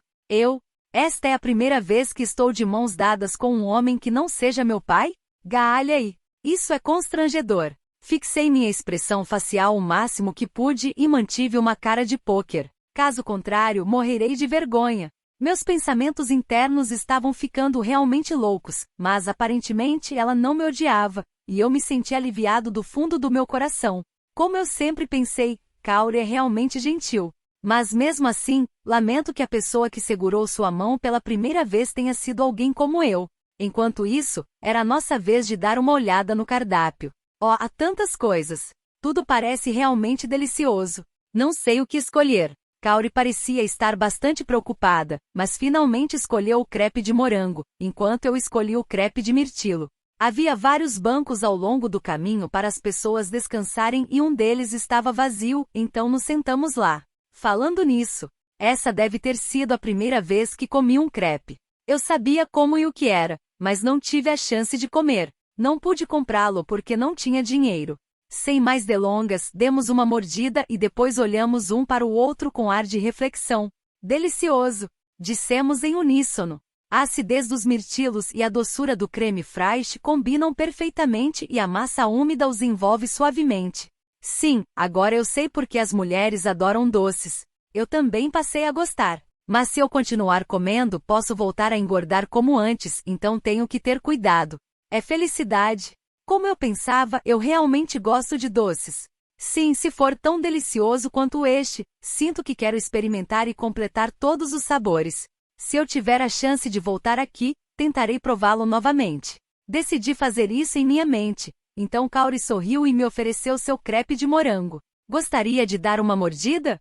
Esta é a primeira vez que estou de mãos dadas com um homem que não seja meu pai? Galhei. Isso é constrangedor. Fixei minha expressão facial o máximo que pude e mantive uma cara de pôquer. Caso contrário, morrerei de vergonha. Meus pensamentos internos estavam ficando realmente loucos, mas aparentemente ela não me odiava, e eu me senti aliviado do fundo do meu coração. Como eu sempre pensei, Kaori é realmente gentil. Mas mesmo assim, lamento que a pessoa que segurou sua mão pela primeira vez tenha sido alguém como eu. Enquanto isso, era a nossa vez de dar uma olhada no cardápio. Oh, há tantas coisas. Tudo parece realmente delicioso. Não sei o que escolher. Kaori parecia estar bastante preocupada, mas finalmente escolheu o crepe de morango, enquanto eu escolhi o crepe de mirtilo. Havia vários bancos ao longo do caminho para as pessoas descansarem e um deles estava vazio, então nos sentamos lá. Falando nisso, essa deve ter sido a primeira vez que comi um crepe. Eu sabia como e o que era, mas não tive a chance de comer. Não pude comprá-lo porque não tinha dinheiro. Sem mais delongas, demos uma mordida e depois olhamos um para o outro com ar de reflexão. Delicioso! Dissemos em uníssono. A acidez dos mirtilos e a doçura do creme fraiche combinam perfeitamente e a massa úmida os envolve suavemente. Sim, agora eu sei por que as mulheres adoram doces. Eu também passei a gostar. Mas se eu continuar comendo, posso voltar a engordar como antes, então tenho que ter cuidado. É felicidade. Como eu pensava, eu realmente gosto de doces. Sim, se for tão delicioso quanto este, sinto que quero experimentar e completar todos os sabores. Se eu tiver a chance de voltar aqui, tentarei prová-lo novamente. Decidi fazer isso em minha mente. Então Kaori sorriu e me ofereceu seu crepe de morango. Gostaria de dar uma mordida?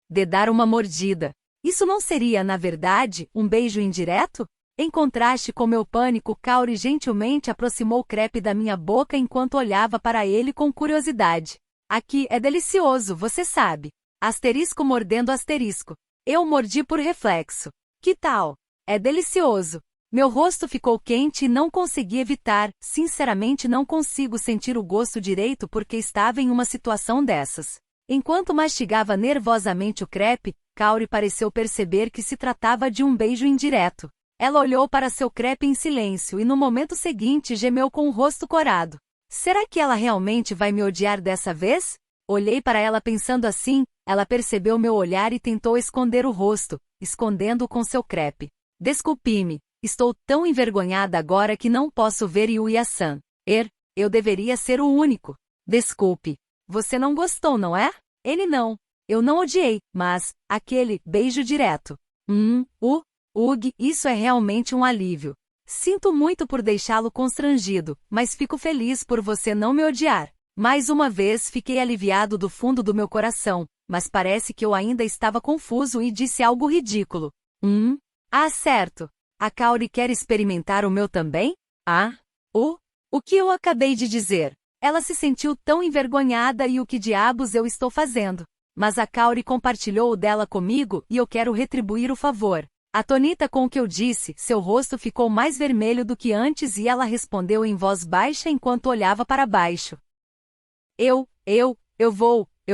De dar uma mordida. Isso não seria, na verdade, um beijo indireto? Em contraste com meu pânico, Kaori gentilmente aproximou o crepe da minha boca enquanto olhava para ele com curiosidade. Aqui é delicioso, você sabe. Asterisco mordendo asterisco. Eu mordi por reflexo. Que tal? É delicioso. Meu rosto ficou quente e não consegui evitar. Sinceramente não consigo sentir o gosto direito porque estava em uma situação dessas. Enquanto mastigava nervosamente o crepe, Kaori pareceu perceber que se tratava de um beijo indireto. Ela olhou para seu crepe em silêncio e no momento seguinte gemeu com o rosto corado. Será que ela realmente vai me odiar dessa vez? Olhei para ela pensando assim, ela percebeu meu olhar e tentou esconder o rosto, escondendo-o com seu crepe. Desculpe-me, estou tão envergonhada agora que não posso ver Yuya-san. Eu deveria ser o único. Desculpe. Você não gostou, não é? Ele não. Eu não odiei, mas, aquele beijo direto. Isso é realmente um alívio. Sinto muito por deixá-lo constrangido, mas fico feliz por você não me odiar. Mais uma vez fiquei aliviado do fundo do meu coração, mas parece que eu ainda estava confuso e disse algo ridículo. Certo. A Kaori quer experimentar o meu também? Ah? O que eu acabei de dizer? Ela se sentiu tão envergonhada e o que diabos eu estou fazendo? Mas a Kaori compartilhou o dela comigo e eu quero retribuir o favor. Atonita com o que eu disse, seu rosto ficou mais vermelho do que antes e ela respondeu em voz baixa enquanto olhava para baixo. Eu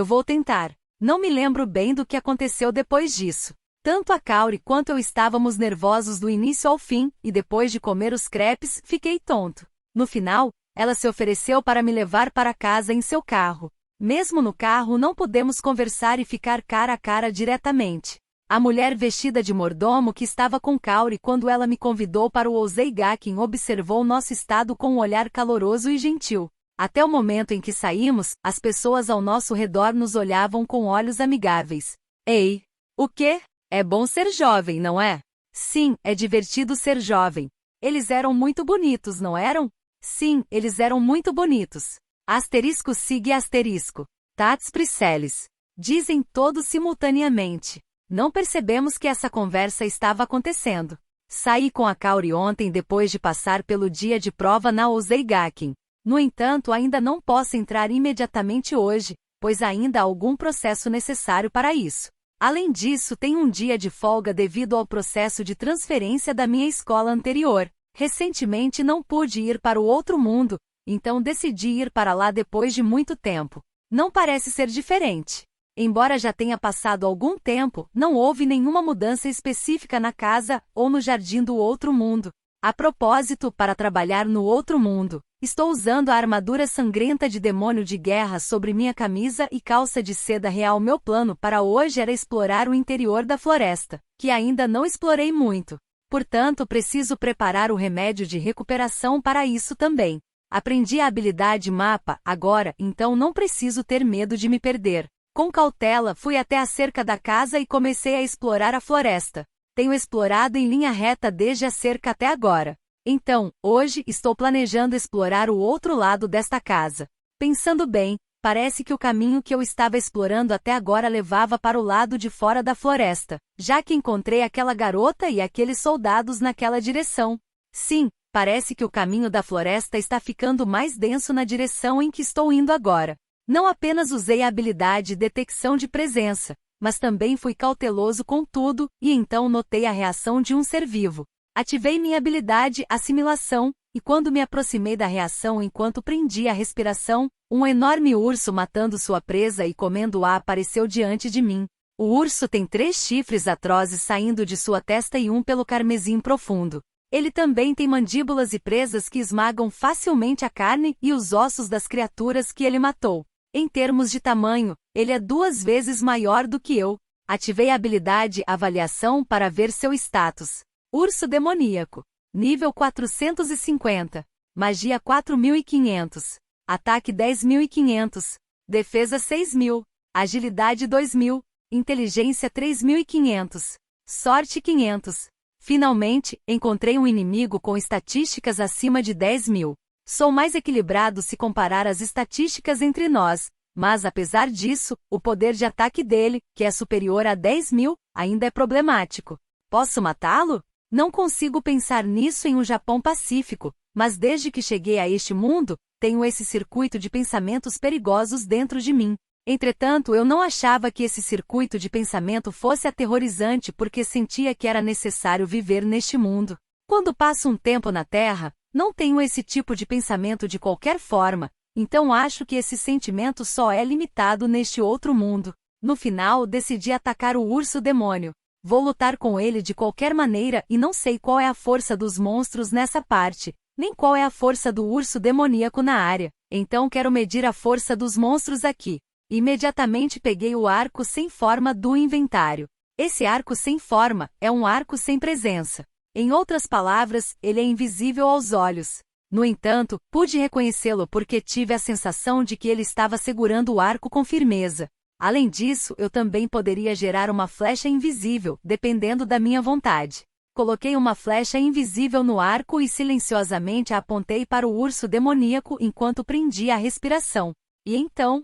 vou tentar. Não me lembro bem do que aconteceu depois disso. Tanto a Kaori quanto eu estávamos nervosos do início ao fim, e depois de comer os crepes, fiquei tonto. No final, ela se ofereceu para me levar para casa em seu carro. Mesmo no carro não pudemos conversar e ficar cara a cara diretamente. A mulher vestida de mordomo que estava com Kaori quando ela me convidou para o Ozeigakin observou nosso estado com um olhar caloroso e gentil. Até o momento em que saímos, as pessoas ao nosso redor nos olhavam com olhos amigáveis. Ei! O quê? É bom ser jovem, não é? Sim, é divertido ser jovem. Eles eram muito bonitos, não eram? Sim, eles eram muito bonitos. Asterisco sigue asterisco. Tats Priceles. Dizem todos simultaneamente. Não percebemos que essa conversa estava acontecendo. Saí com a Kaori ontem depois de passar pelo dia de prova na Ozeigakin. No entanto, ainda não posso entrar imediatamente hoje, pois ainda há algum processo necessário para isso. Além disso, tenho um dia de folga devido ao processo de transferência da minha escola anterior. Recentemente não pude ir para o outro mundo, então decidi ir para lá depois de muito tempo. Não parece ser diferente. Embora já tenha passado algum tempo, não houve nenhuma mudança específica na casa ou no jardim do outro mundo. A propósito, para trabalhar no outro mundo, estou usando a armadura sangrenta de demônio de guerra sobre minha camisa e calça de seda real. Meu plano para hoje era explorar o interior da floresta, que ainda não explorei muito. Portanto, preciso preparar o remédio de recuperação para isso também. Aprendi a habilidade mapa agora, então não preciso ter medo de me perder. Com cautela, fui até a cerca da casa e comecei a explorar a floresta. Tenho explorado em linha reta desde a cerca até agora. Então, hoje, estou planejando explorar o outro lado desta casa. Pensando bem, parece que o caminho que eu estava explorando até agora levava para o lado de fora da floresta, já que encontrei aquela garota e aqueles soldados naquela direção. Sim, parece que o caminho da floresta está ficando mais denso na direção em que estou indo agora. Não apenas usei a habilidade detecção de presença, mas também fui cauteloso com tudo, e então notei a reação de um ser vivo. Ativei minha habilidade assimilação, e quando me aproximei da reação enquanto prendia a respiração, um enorme urso matando sua presa e comendo-a apareceu diante de mim. O urso tem 3 chifres atrozes saindo de sua testa e um pelo carmesim profundo. Ele também tem mandíbulas e presas que esmagam facilmente a carne e os ossos das criaturas que ele matou. Em termos de tamanho, ele é 2 vezes maior do que eu. Ativei a habilidade avaliação para ver seu status. Urso demoníaco. Nível 450. Magia 4500. Ataque 10.500. Defesa 6.000. Agilidade 2.000. Inteligência 3.500. Sorte 500. Finalmente, encontrei um inimigo com estatísticas acima de 10.000. Sou mais equilibrado se comparar as estatísticas entre nós, mas apesar disso, o poder de ataque dele, que é superior a 10.000, ainda é problemático. Posso matá-lo? Não consigo pensar nisso em um Japão pacífico, mas desde que cheguei a este mundo, tenho esse circuito de pensamentos perigosos dentro de mim. Entretanto, eu não achava que esse circuito de pensamento fosse aterrorizante porque sentia que era necessário viver neste mundo. Quando passo um tempo na Terra, não tenho esse tipo de pensamento de qualquer forma, então acho que esse sentimento só é limitado neste outro mundo. No final, decidi atacar o urso demônio. Vou lutar com ele de qualquer maneira e não sei qual é a força dos monstros nessa parte, nem qual é a força do urso demoníaco na área, então quero medir a força dos monstros aqui. Imediatamente peguei o arco sem forma do inventário. Esse arco sem forma é um arco sem presença. Em outras palavras, ele é invisível aos olhos. No entanto, pude reconhecê-lo porque tive a sensação de que ele estava segurando o arco com firmeza. Além disso, eu também poderia gerar uma flecha invisível, dependendo da minha vontade. Coloquei uma flecha invisível no arco e silenciosamente a apontei para o urso demoníaco enquanto prendia a respiração. E então,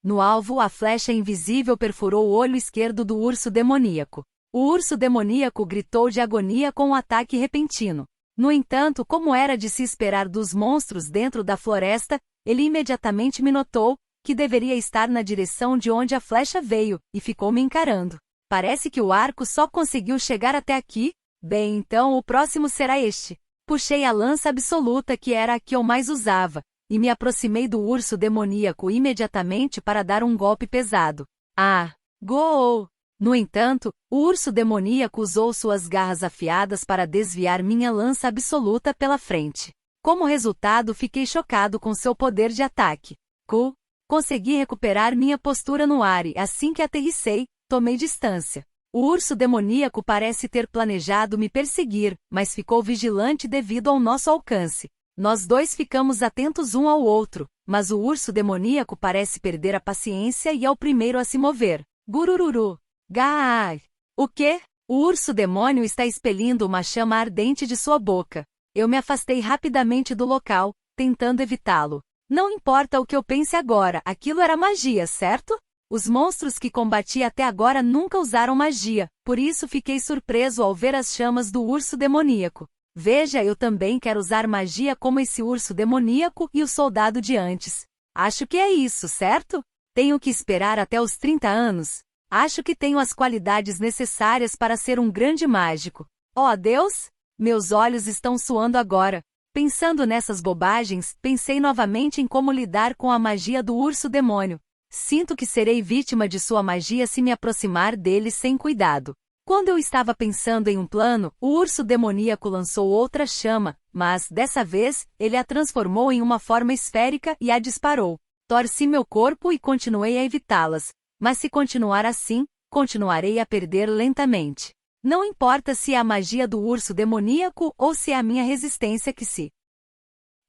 no alvo, a flecha invisível perfurou o olho esquerdo do urso demoníaco. O urso demoníaco gritou de agonia com um ataque repentino. No entanto, como era de se esperar dos monstros dentro da floresta, ele imediatamente me notou, que deveria estar na direção de onde a flecha veio, e ficou me encarando. Parece que o arco só conseguiu chegar até aqui? Bem, então o próximo será este. Puxei a lança absoluta que era a que eu mais usava, e me aproximei do urso demoníaco imediatamente para dar um golpe pesado. Ah! Gol! No entanto, o urso demoníaco usou suas garras afiadas para desviar minha lança absoluta pela frente. Como resultado, fiquei chocado com seu poder de ataque. Consegui recuperar minha postura no ar e, assim que aterrissei, tomei distância. O urso demoníaco parece ter planejado me perseguir, mas ficou vigilante devido ao nosso alcance. Nós dois ficamos atentos um ao outro, mas o urso demoníaco parece perder a paciência e é o primeiro a se mover. Gurururu. Gai! O quê? O urso demônio está expelindo uma chama ardente de sua boca. Eu me afastei rapidamente do local, tentando evitá-lo. Não importa o que eu pense agora, aquilo era magia, certo? Os monstros que combati até agora nunca usaram magia, por isso fiquei surpreso ao ver as chamas do urso demoníaco. Veja, eu também quero usar magia como esse urso demoníaco e o soldado de antes. Acho que é isso, certo? Tenho que esperar até os 30 anos? Acho que tenho as qualidades necessárias para ser um grande mágico. Oh, Deus! Meus olhos estão suando agora. Pensando nessas bobagens, pensei novamente em como lidar com a magia do urso demônio. Sinto que serei vítima de sua magia se me aproximar dele sem cuidado. Quando eu estava pensando em um plano, o urso demoníaco lançou outra chama, mas, dessa vez, ele a transformou em uma forma esférica e a disparou. Torci meu corpo e continuei a evitá-las. Mas se continuar assim, continuarei a perder lentamente. Não importa se é a magia do urso demoníaco ou se é a minha resistência que se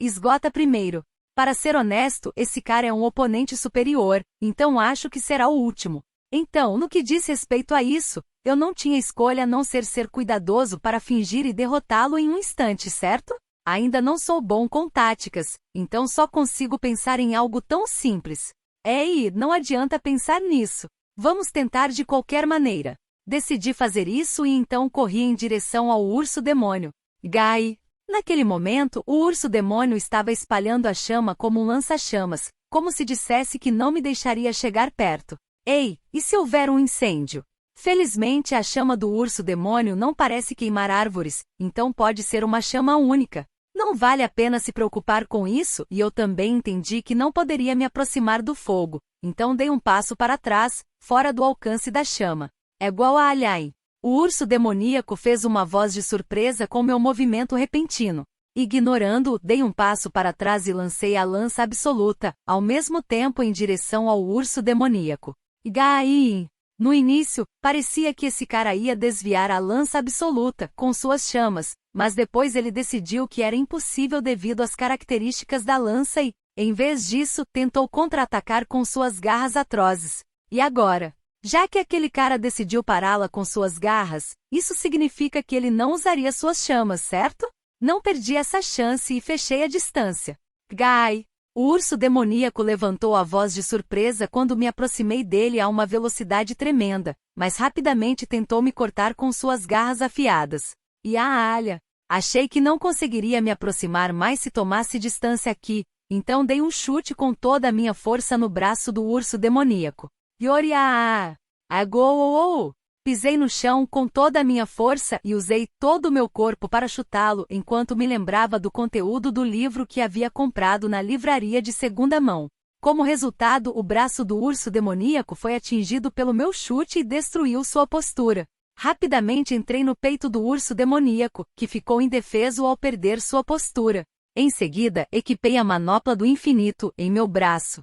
esgota primeiro. Para ser honesto, esse cara é um oponente superior, então acho que será o último. Então, no que diz respeito a isso, eu não tinha escolha a não ser cuidadoso para fingir e derrotá-lo em um instante, certo? Ainda não sou bom com táticas, então só consigo pensar em algo tão simples. Ei, não adianta pensar nisso. Vamos tentar de qualquer maneira. Decidi fazer isso e então corri em direção ao urso demônio. Gai! Naquele momento, o urso demônio estava espalhando a chama como um lança-chamas, como se dissesse que não me deixaria chegar perto. Ei, e se houver um incêndio? Felizmente a chama do urso demônio não parece queimar árvores, então pode ser uma chama única. Não vale a pena se preocupar com isso, e eu também entendi que não poderia me aproximar do fogo, então dei um passo para trás, fora do alcance da chama. É igual a Alhain. O urso demoníaco fez uma voz de surpresa com meu movimento repentino. Ignorando-o, dei um passo para trás e lancei a lança absoluta, ao mesmo tempo em direção ao urso demoníaco. Gai! No início, parecia que esse cara ia desviar a lança absoluta, com suas chamas, mas depois ele decidiu que era impossível devido às características da lança e, em vez disso, tentou contra-atacar com suas garras atrozes. E agora? Já que aquele cara decidiu pará-la com suas garras, isso significa que ele não usaria suas chamas, certo? Não perdi essa chance e fechei a distância. Gai! O urso demoníaco levantou a voz de surpresa quando me aproximei dele a uma velocidade tremenda, mas rapidamente tentou me cortar com suas garras afiadas. E a alha! Achei que não conseguiria me aproximar mais se tomasse distância aqui, então dei um chute com toda a minha força no braço do urso demoníaco. Yoria! Agou! Pisei no chão com toda a minha força e usei todo o meu corpo para chutá-lo enquanto me lembrava do conteúdo do livro que havia comprado na livraria de segunda mão. Como resultado, o braço do urso demoníaco foi atingido pelo meu chute e destruiu sua postura. Rapidamente entrei no peito do urso demoníaco, que ficou indefeso ao perder sua postura. Em seguida, equipei a manopla do infinito em meu braço.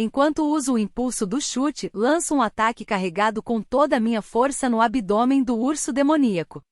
Enquanto uso o impulso do chute, lanço um ataque carregado com toda a minha força no abdômen do urso demoníaco.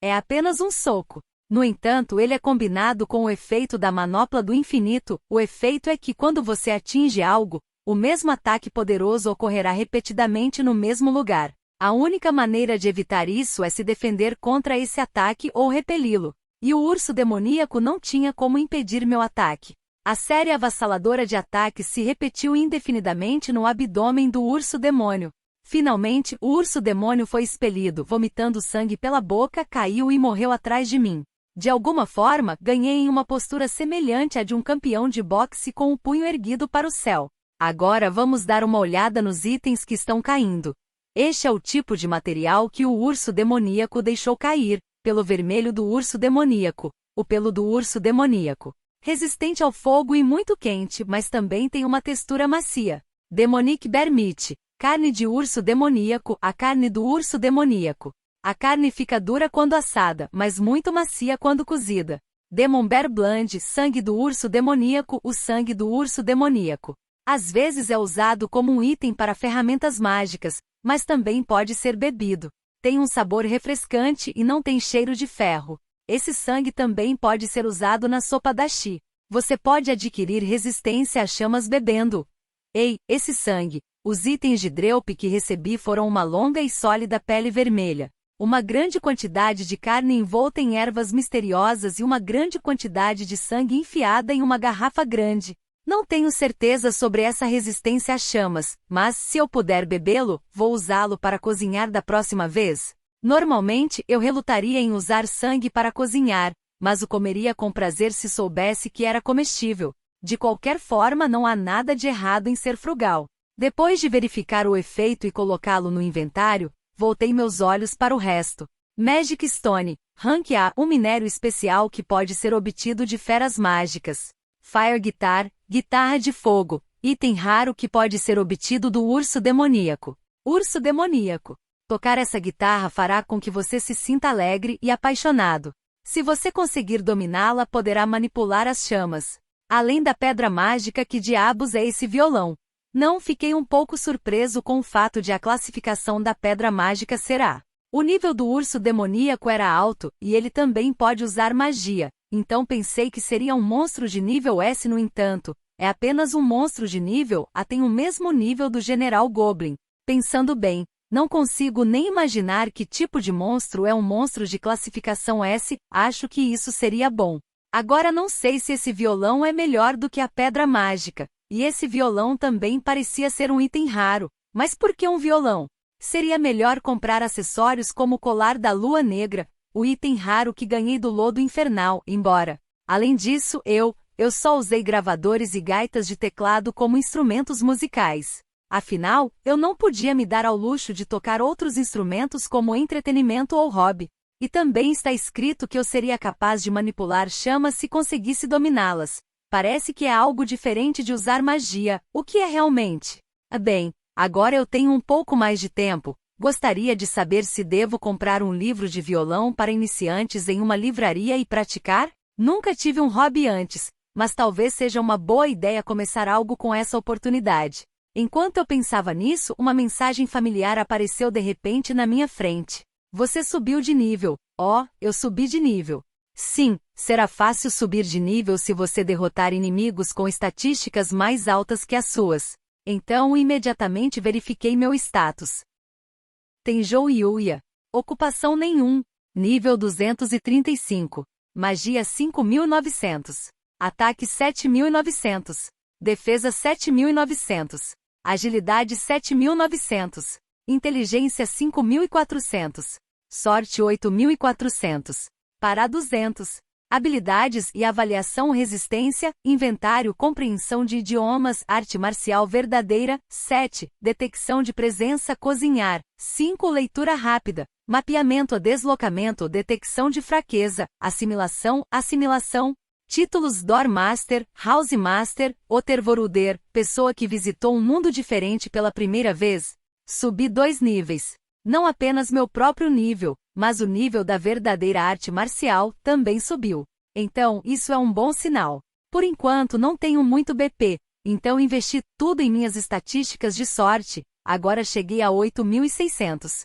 É apenas um soco. No entanto, ele é combinado com o efeito da manopla do infinito. O efeito é que quando você atinge algo, o mesmo ataque poderoso ocorrerá repetidamente no mesmo lugar. A única maneira de evitar isso é se defender contra esse ataque ou repeli-lo. E o urso demoníaco não tinha como impedir meu ataque. A série avassaladora de ataques se repetiu indefinidamente no abdômen do urso demônio. Finalmente, o urso demônio foi expelido, vomitando sangue pela boca, caiu e morreu atrás de mim. De alguma forma, ganhei em uma postura semelhante à de um campeão de boxe com o punho erguido para o céu. Agora vamos dar uma olhada nos itens que estão caindo. Este é o tipo de material que o urso demoníaco deixou cair: pelo vermelho do urso demoníaco, o pelo do urso demoníaco. Resistente ao fogo e muito quente, mas também tem uma textura macia. Demonic Bear Meat, carne de urso demoníaco, a carne do urso demoníaco. A carne fica dura quando assada, mas muito macia quando cozida. Demon Bear Blood, sangue do urso demoníaco, o sangue do urso demoníaco. Às vezes é usado como um item para ferramentas mágicas, mas também pode ser bebido. Tem um sabor refrescante e não tem cheiro de ferro. Esse sangue também pode ser usado na sopa dashi. Você pode adquirir resistência a chamas bebendo. Ei, esse sangue! Os itens de Dreup que recebi foram uma longa e sólida pele vermelha, uma grande quantidade de carne envolta em ervas misteriosas e uma grande quantidade de sangue enfiada em uma garrafa grande. Não tenho certeza sobre essa resistência a chamas, mas, se eu puder bebê-lo, vou usá-lo para cozinhar da próxima vez. Normalmente, eu relutaria em usar sangue para cozinhar, mas o comeria com prazer se soubesse que era comestível. De qualquer forma, não há nada de errado em ser frugal. Depois de verificar o efeito e colocá-lo no inventário, voltei meus olhos para o resto. Magic Stone, Rank A, um minério especial que pode ser obtido de feras mágicas. Fire Guitar, guitarra de fogo, item raro que pode ser obtido do urso demoníaco. Urso demoníaco. Tocar essa guitarra fará com que você se sinta alegre e apaixonado. Se você conseguir dominá-la, poderá manipular as chamas. Além da pedra mágica, que diabos é esse violão? Não, fiquei um pouco surpreso com o fato de a classificação da pedra mágica ser A. O nível do urso demoníaco era alto, e ele também pode usar magia, então pensei que seria um monstro de nível S. No entanto, é apenas um monstro de nível A, tem o mesmo nível do General Goblin. Pensando bem, não consigo nem imaginar que tipo de monstro é um monstro de classificação S, acho que isso seria bom. Agora não sei se esse violão é melhor do que a pedra mágica, e esse violão também parecia ser um item raro, mas por que um violão? Seria melhor comprar acessórios como o colar da lua negra, o item raro que ganhei do lodo infernal, embora. Além disso, eu só usei gravadores e gaitas de teclado como instrumentos musicais. Afinal, eu não podia me dar ao luxo de tocar outros instrumentos como entretenimento ou hobby. E também está escrito que eu seria capaz de manipular chamas se conseguisse dominá-las. Parece que é algo diferente de usar magia. O que é realmente? Bem, agora eu tenho um pouco mais de tempo. Gostaria de saber se devo comprar um livro de violão para iniciantes em uma livraria e praticar? Nunca tive um hobby antes, mas talvez seja uma boa ideia começar algo com essa oportunidade. Enquanto eu pensava nisso, uma mensagem familiar apareceu de repente na minha frente. Você subiu de nível. Oh, eu subi de nível. Sim, será fácil subir de nível se você derrotar inimigos com estatísticas mais altas que as suas. Então imediatamente verifiquei meu status. Tenjou Yuya. Ocupação nenhum. Nível 235. Magia 5.900. Ataque 7.900. Defesa 7.900. Agilidade 7.900. Inteligência 5.400. Sorte 8.400. Para 200. Habilidades e avaliação: resistência, inventário, compreensão de idiomas, arte marcial verdadeira, 7, detecção de presença, cozinhar, 5, leitura rápida, mapeamento, deslocamento, detecção de fraqueza, assimilação, títulos: Door Master, House Master, Otervoruder, pessoa que visitou um mundo diferente pela primeira vez. Subi 2 níveis. Não apenas meu próprio nível, mas o nível da verdadeira arte marcial também subiu. Então, isso é um bom sinal. Por enquanto não tenho muito BP, então investi tudo em minhas estatísticas de sorte, agora cheguei a 8.600.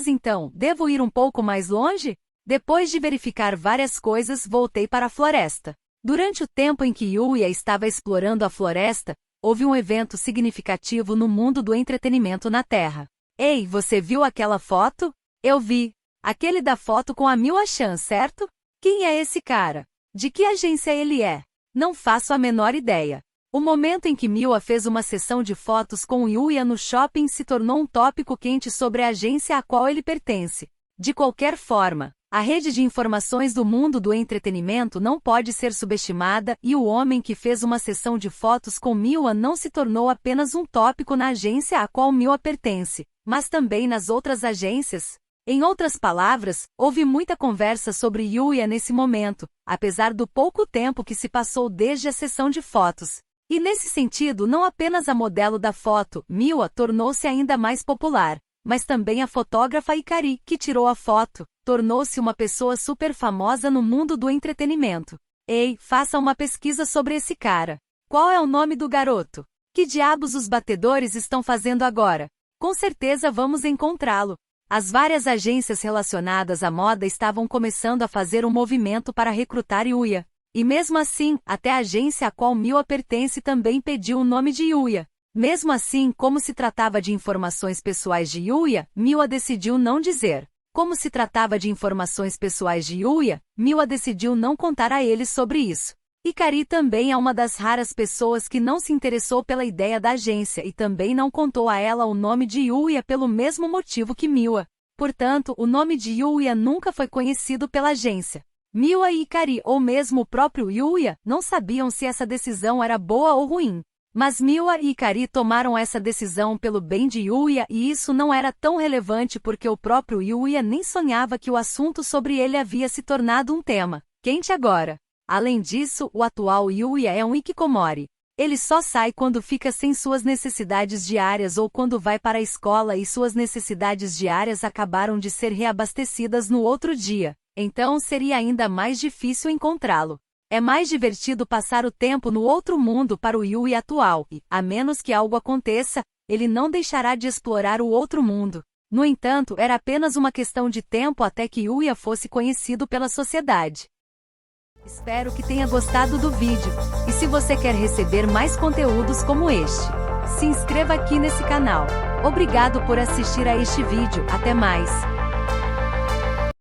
Então, devo ir um pouco mais longe? Depois de verificar várias coisas, voltei para a floresta. Durante o tempo em que Yuya estava explorando a floresta, houve um evento significativo no mundo do entretenimento na Terra. Ei, você viu aquela foto? Eu vi. Aquele da foto com a Mila Chan, certo? Quem é esse cara? De que agência ele é? Não faço a menor ideia. O momento em que Miwa fez uma sessão de fotos com Yuya no shopping se tornou um tópico quente sobre a agência a qual ele pertence. De qualquer forma, a rede de informações do mundo do entretenimento não pode ser subestimada e o homem que fez uma sessão de fotos com Miwa não se tornou apenas um tópico na agência a qual Miwa pertence, mas também nas outras agências. Em outras palavras, houve muita conversa sobre Yuya nesse momento, apesar do pouco tempo que se passou desde a sessão de fotos. E nesse sentido não apenas a modelo da foto, Miwa, tornou-se ainda mais popular, mas também a fotógrafa Hikari, que tirou a foto, tornou-se uma pessoa super famosa no mundo do entretenimento. Ei, faça uma pesquisa sobre esse cara. Qual é o nome do garoto? Que diabos os batedores estão fazendo agora? Com certeza vamos encontrá-lo. As várias agências relacionadas à moda estavam começando a fazer um movimento para recrutar Yuya. E mesmo assim, até a agência a qual Miwa pertence também pediu o nome de Yuya. Mesmo assim, como se tratava de informações pessoais de Yuya, Miwa decidiu não dizer. Como se tratava de informações pessoais de Yuya, Miwa decidiu não contar a eles sobre isso. Hikari também é uma das raras pessoas que não se interessou pela ideia da agência e também não contou a ela o nome de Yuya pelo mesmo motivo que Miwa. Portanto, o nome de Yuya nunca foi conhecido pela agência. Miwa e Hikari, ou mesmo o próprio Yuya, não sabiam se essa decisão era boa ou ruim. Mas Miwa e Hikari tomaram essa decisão pelo bem de Yuya e isso não era tão relevante porque o próprio Yuya nem sonhava que o assunto sobre ele havia se tornado um tema quente agora. Além disso, o atual Yuya é um hikikomori. Ele só sai quando fica sem suas necessidades diárias ou quando vai para a escola e suas necessidades diárias acabaram de ser reabastecidas no outro dia. Então seria ainda mais difícil encontrá-lo. É mais divertido passar o tempo no outro mundo para o Yuya atual e, a menos que algo aconteça, ele não deixará de explorar o outro mundo. No entanto, era apenas uma questão de tempo até que Yuya fosse conhecido pela sociedade. Espero que tenha gostado do vídeo, e se você quer receber mais conteúdos como este, se inscreva aqui nesse canal. Obrigado por assistir a este vídeo, até mais!